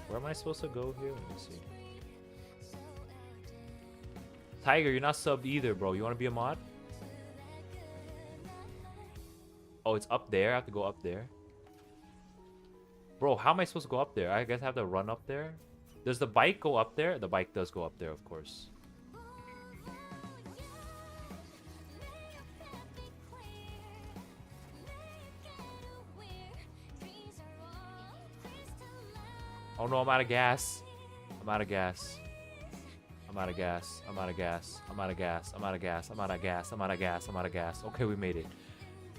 Where am I supposed to go here? Let me see. Tiger, you're not subbed either, bro. You want to be a mod? Oh, it's up there. I have to go up there. Bro, how am I supposed to go up there? I guess I have to run up there. Does the bike go up there? The bike does go up there, of course. Oh no, I'm out of gas. I'm out of gas. I'm out of gas. I'm out of gas. I'm out of gas. I'm out of gas. I'm out of gas. I'm out of gas. I'm out of gas. Okay, we made it.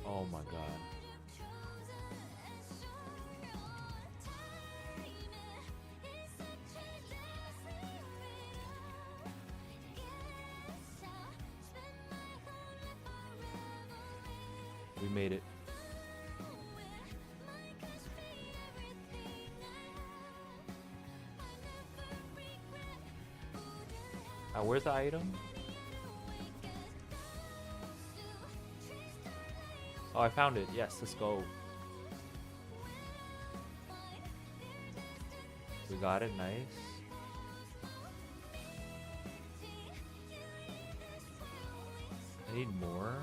Oh my god. We made it. Where's the item? Oh, I found it. Yes, let's go. We got it. Nice. I need more.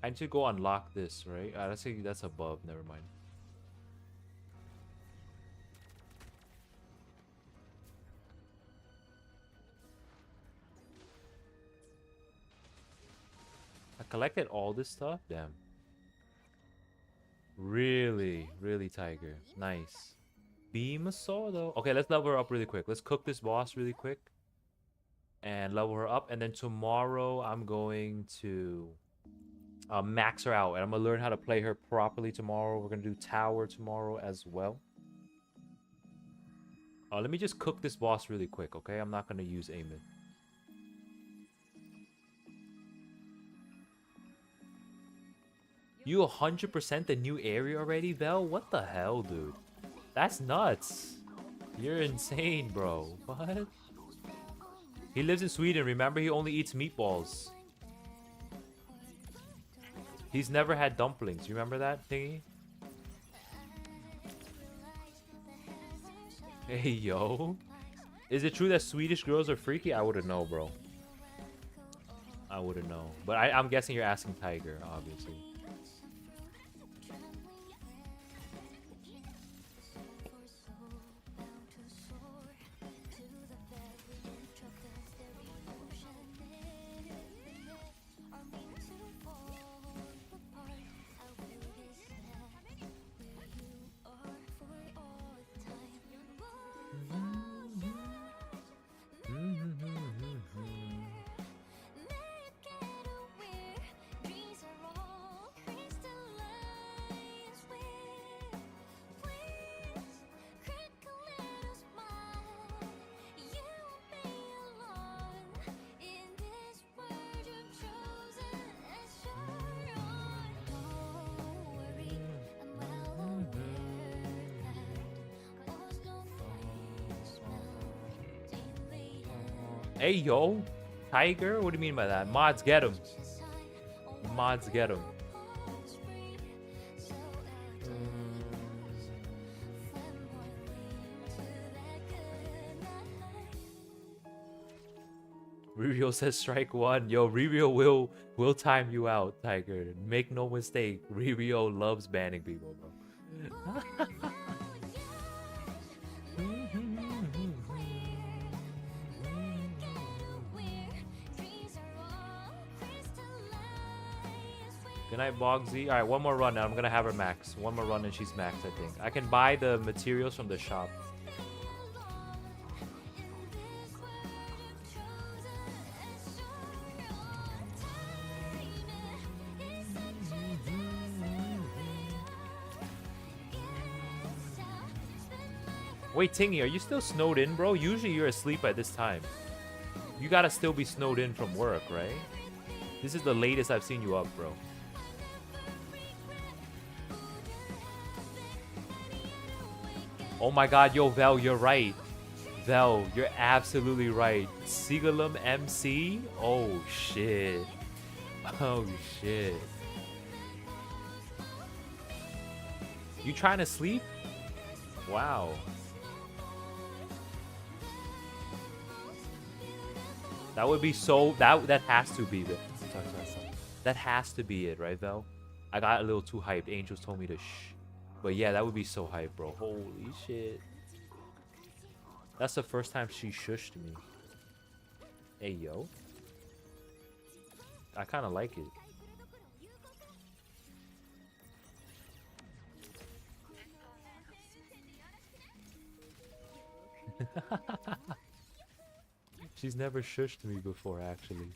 I need to go unlock this, right? Let's see, that's above. Never mind. I collected all this stuff? Damn. Really, really, Tiger. Nice. Beam Assault, though. Okay, let's level her up really quick. Let's cook this boss really quick. And level her up. And then tomorrow, I'm going to max her out. And I'm going to learn how to play her properly tomorrow. We're going to do Tower tomorrow as well. Let me just cook this boss really quick, okay? I'm not going to use Aemeath. You 100% the new area already, Vel? What the hell, dude? That's nuts. You're insane, bro. What? He lives in Sweden. Remember, he only eats meatballs. He's never had dumplings. You remember that thingy? Hey, yo. Is it true that Swedish girls are freaky? I wouldn't know, bro. I wouldn't know. But I'm guessing you're asking Tiger, obviously. Hey, yo. Tiger? What do you mean by that? Mods, get him. Mods, get him. Rebio says strike one. Yo, Rebio will time you out, Tiger. Make no mistake. Rebio loves banning people, bro. Good night, Bogsy. Alright, one more run now. I'm gonna have her max. One more run and she's max, I think. I can buy the materials from the shop. Wait, Tingy, are you still snowed in, bro? Usually you're asleep at this time. You gotta still be snowed in from work, right? This is the latest I've seen you up, bro. Oh my god, yo, Vel, you're right. Vel, you're absolutely right. Sigalum MC? Oh, shit. Oh, shit. You trying to sleep? Wow. That would be so... That has to be it. That has to be it, right, Vel? I got a little too hyped. Angels told me to shh. But yeah, that would be so hype, bro. Holy shit. That's the first time she shushed me. Hey, yo. I kind of like it. She's never shushed me before, actually.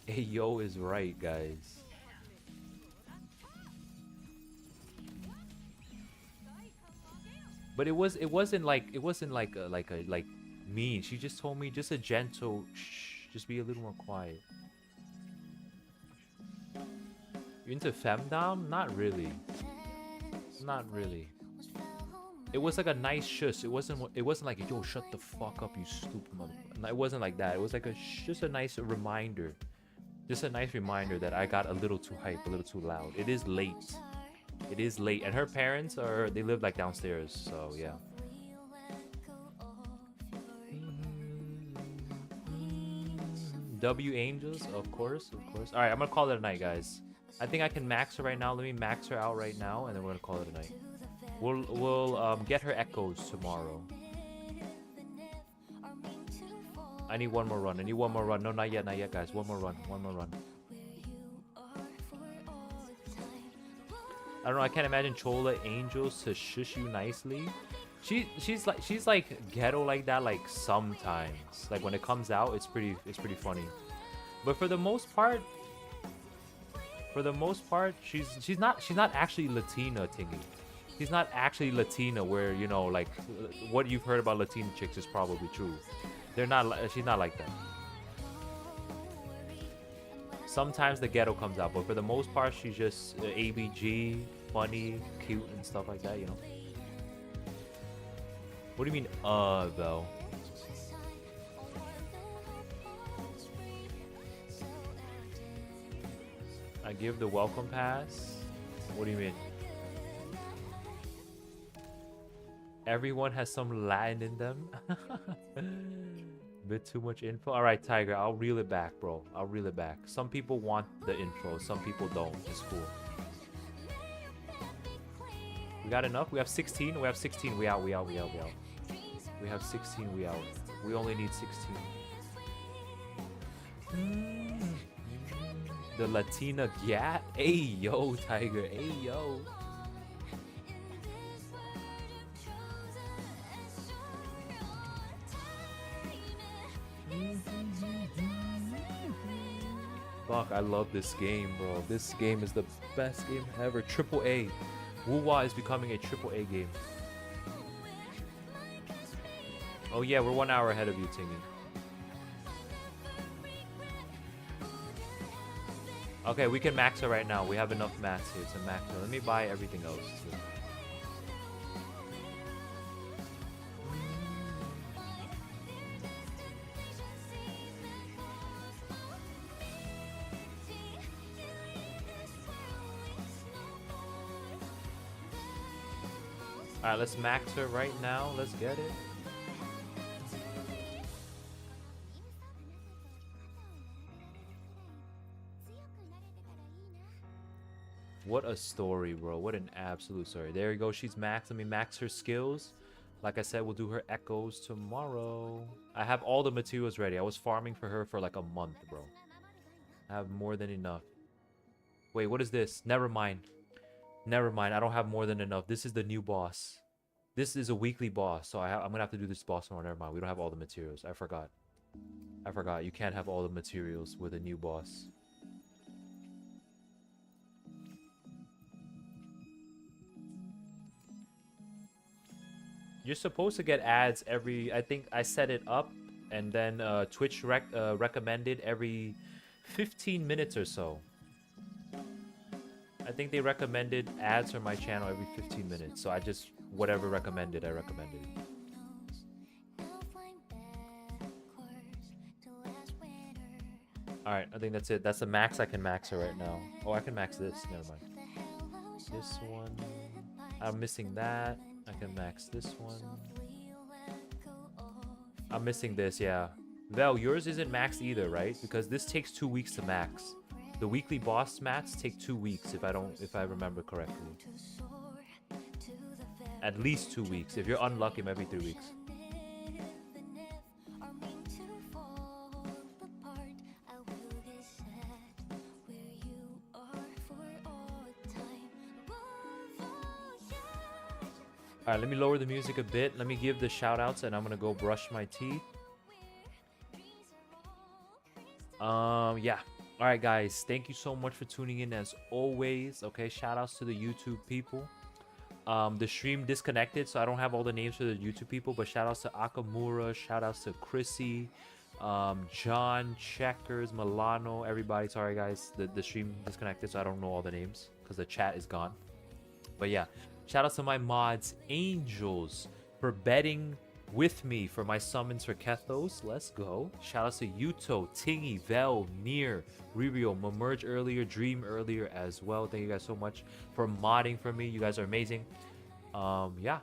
Ayo is right, guys. But it wasn't like mean. She just told me just a gentle shh, just be a little more quiet. You into femdom? Not really. Not really. It was like a nice shush. It wasn't like, yo, shut the fuck up, you stupid motherfucker. It wasn't like that. It was like just a nice reminder. Just a nice reminder that I got a little too hype, a little too loud. It is late. It is late. And her parents they live like downstairs, so yeah. W Angels, of course, of course. Alright, I'm gonna call it a night, guys. I think I can max her right now. Let me max her out right now, and then we're gonna call it a night. We'll get her echoes tomorrow. I need one more run. I need one more run. No, not yet, guys. One more run. One more run. I don't know. I can't imagine Chola Angels to shush you nicely. She's like ghetto like that. Like sometimes, like when it comes out, it's pretty funny. But for the most part, she's not actually Latina, Tingy. She's not actually Latina, where, you know, like what you've heard about Latina chicks is probably true. They're not. She's not like that. Sometimes the ghetto comes out, but for the most part, she's just ABG, funny, cute, and stuff like that. You know. What do you mean, though? I give the welcome pass. What do you mean? Everyone has some Latin in them. Bit too much info. All right, Tiger, I'll reel it back, bro. I'll reel it back. Some people want the info, some people don't. It's cool. We got enough? We have 16? We have 16. We out. We have 16. We out. We only need 16. The Latina Gat? Hey, yo, Tiger. Hey, yo. Fuck, I love this game, bro. This game is the best game ever. Triple A. Wuwa is becoming a triple A game. Oh yeah, we're 1 hour ahead of you, Tingy. Okay, we can max her right now. We have enough mats here to max her. Let me buy everything else too. Alright, let's max her right now. Let's get it. What a story, bro. What an absolute story. There you go. She's maxed. Let me max her skills. Like I said, we'll do her echoes tomorrow. I have all the materials ready. I was farming for her for like a month, bro. I have more than enough. Wait, what is this? Never mind. Never mind. I don't have more than enough. This is the new boss. This is a weekly boss, so I'm going to have to do this boss tomorrow. Never mind. We don't have all the materials. I forgot. You can't have all the materials with a new boss. You're supposed to get ads every... I think I set it up, and then Twitch recommended every 15 minutes or so. I think they recommended ads for my channel every 15 minutes. So I just... whatever recommended, I recommended. Alright, I think that's it. That's the max I can max her right now. Oh, I can max this. Never mind. This one. I'm missing that. I can max this one. I'm missing this, yeah. Vel, yours isn't maxed either, right? Because this takes 2 weeks to max. The weekly boss mats take 2 weeks if I remember correctly. At least 2 weeks. If you're unlucky, maybe 3 weeks. All right, let me lower the music a bit. Let me give the shout outs and I'm going to go brush my teeth. Yeah. All right, guys. Thank you so much for tuning in as always. Okay, shout outs to the YouTube people. The stream disconnected, so I don't have all the names for the YouTube people, but shout outs to Akamura, shout outs to Chrissy, John, Checkers, Milano, everybody. Sorry, guys. The stream disconnected, so I don't know all the names because the chat is gone. But yeah, shout outs to my mods, Angels, for betting with me for my summons for Kethos. Let's go. Shout outs to Yuto, Tingy, Vel, Near, Ririo, Mamerge earlier, Dream earlier as well. Thank you guys so much for modding for me. You guys are amazing. Yeah.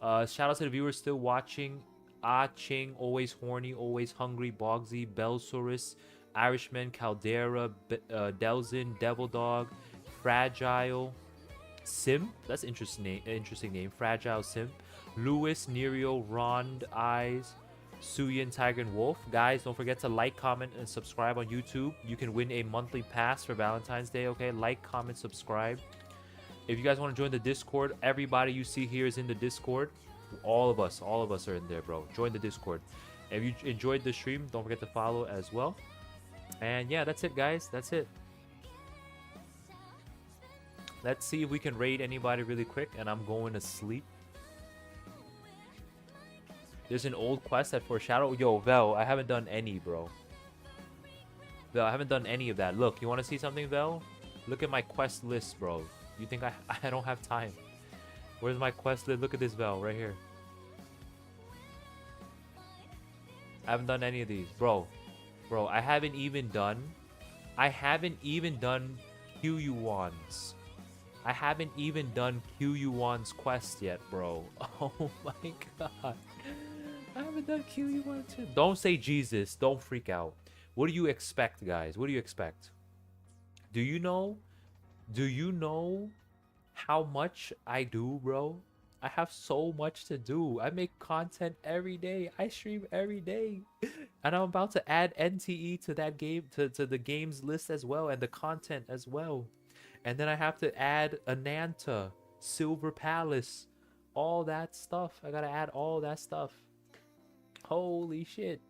Shout out to the viewers still watching. Ah Ching, always horny, always hungry, Bogsy, Belsaurus, Irishman, Caldera, Delzin, Devil Dog, Fragile, Sim. That's interesting name. Fragile Sim. Lewis, Nerio, Rond, Eyes, Suyin, Tiger, and Wolf. Guys, don't forget to like, comment, and subscribe on YouTube. You can win a monthly pass for Valentine's Day, okay? Like, comment, subscribe. If you guys want to join the Discord, everybody you see here is in the Discord. All of us are in there, bro. Join the Discord. If you enjoyed the stream, don't forget to follow as well. And yeah, that's it, guys. That's it. Let's see if we can raid anybody really quick, and I'm going to sleep. There's an old quest at Foreshadow. Yo, Vel, I haven't done any, bro. Vel, I haven't done any of that. Look, you want to see something, Vel? Look at my quest list, bro. You think I don't have time? Where's my quest list? Look at this, Vel, right here. I haven't done any of these. Bro, I haven't even done Q-Yuan's. I haven't even done Q-Yuan's quest yet, bro. Oh my god. I haven't done Q-Yuan too. Don't say Jesus. Don't freak out. What do you expect, guys? What do you expect? Do you know how much I do, bro? I have so much to do. I make content every day. I stream every day. And I'm about to add NTE to that game, to the games list as well, and the content as well. And then I have to add Ananta, Silver Palace, all that stuff. I gotta add all that stuff. Holy shit.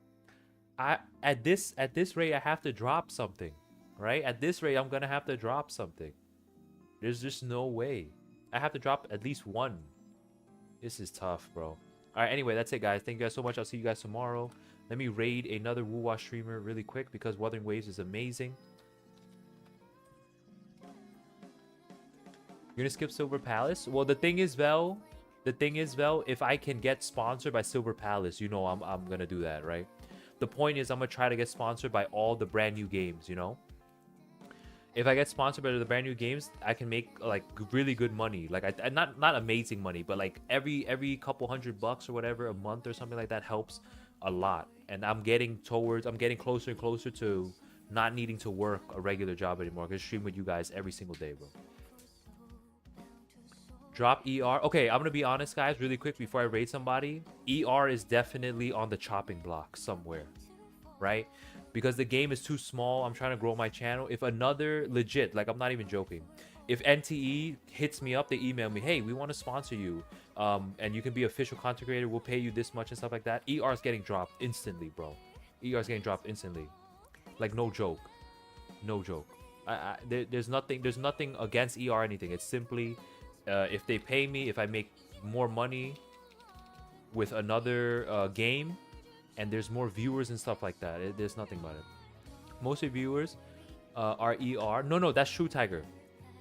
At this rate I have to drop something. Right? At this rate I'm gonna have to drop something. There's just no way. I have to drop at least one. This is tough, bro. Alright, anyway, that's it, guys. Thank you guys so much. I'll see you guys tomorrow. Let me raid another Wuwa streamer really quick because Wuthering Waves is amazing. You're gonna skip Silver Palace? Well, the thing is, Vel, if I can get sponsored by Silver Palace, you know I'm gonna do that, right? The point is I'm gonna try to get sponsored by all the brand new games, you know? If I get sponsored by the brand new games, I can make like really good money. Like not amazing money, but like every couple $100 or whatever a month or something like that helps a lot. And I'm getting closer and closer to not needing to work a regular job anymore. I can stream with you guys every single day, bro. Drop ER. Okay, I'm gonna be honest, guys, really quick before I raid somebody. ER is definitely on the chopping block somewhere, right? Because the game is too small. I'm trying to grow my channel. If another legit, like I'm not even joking, if NTE hits me up, they email me, hey, we want to sponsor you, and you can be official content creator. We'll pay you this much and stuff like that. ER is getting dropped instantly, bro. ER is getting dropped instantly, like no joke, no joke. There's nothing against ER or anything. It's simply if they pay me, if I make more money with another game, and there's more viewers and stuff like that, there's nothing about it. Most of the viewers are ER. No, that's true, Tiger.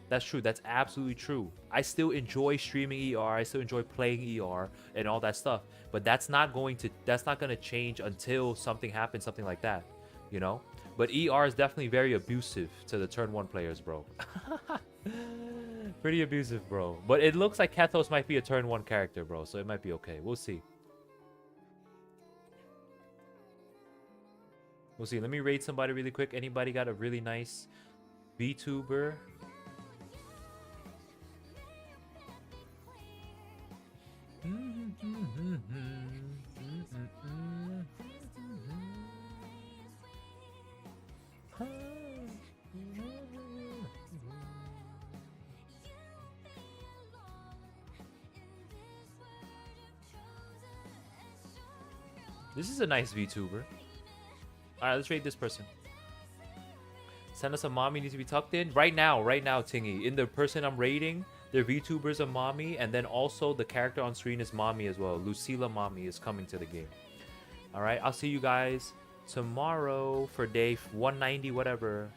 That's true. That's absolutely true. I still enjoy streaming ER. I still enjoy playing ER and all that stuff. But that's not gonna change until something happens, something like that, you know. But ER is definitely very abusive to the turn 1 players, bro. Pretty abusive, bro. But it looks like Kethos might be a turn 1 character, bro. So it might be okay. We'll see. We'll see. Let me raid somebody really quick. Anybody got a really nice VTuber? This is a nice VTuber. All right, let's rate this person. Send us a mommy needs to be tucked in right now, Tingy. In the person I'm rating, their VTuber's a mommy, and then also the character on screen is mommy as well. Lucila mommy is coming to the game. All right, I'll see you guys tomorrow for day 190, whatever.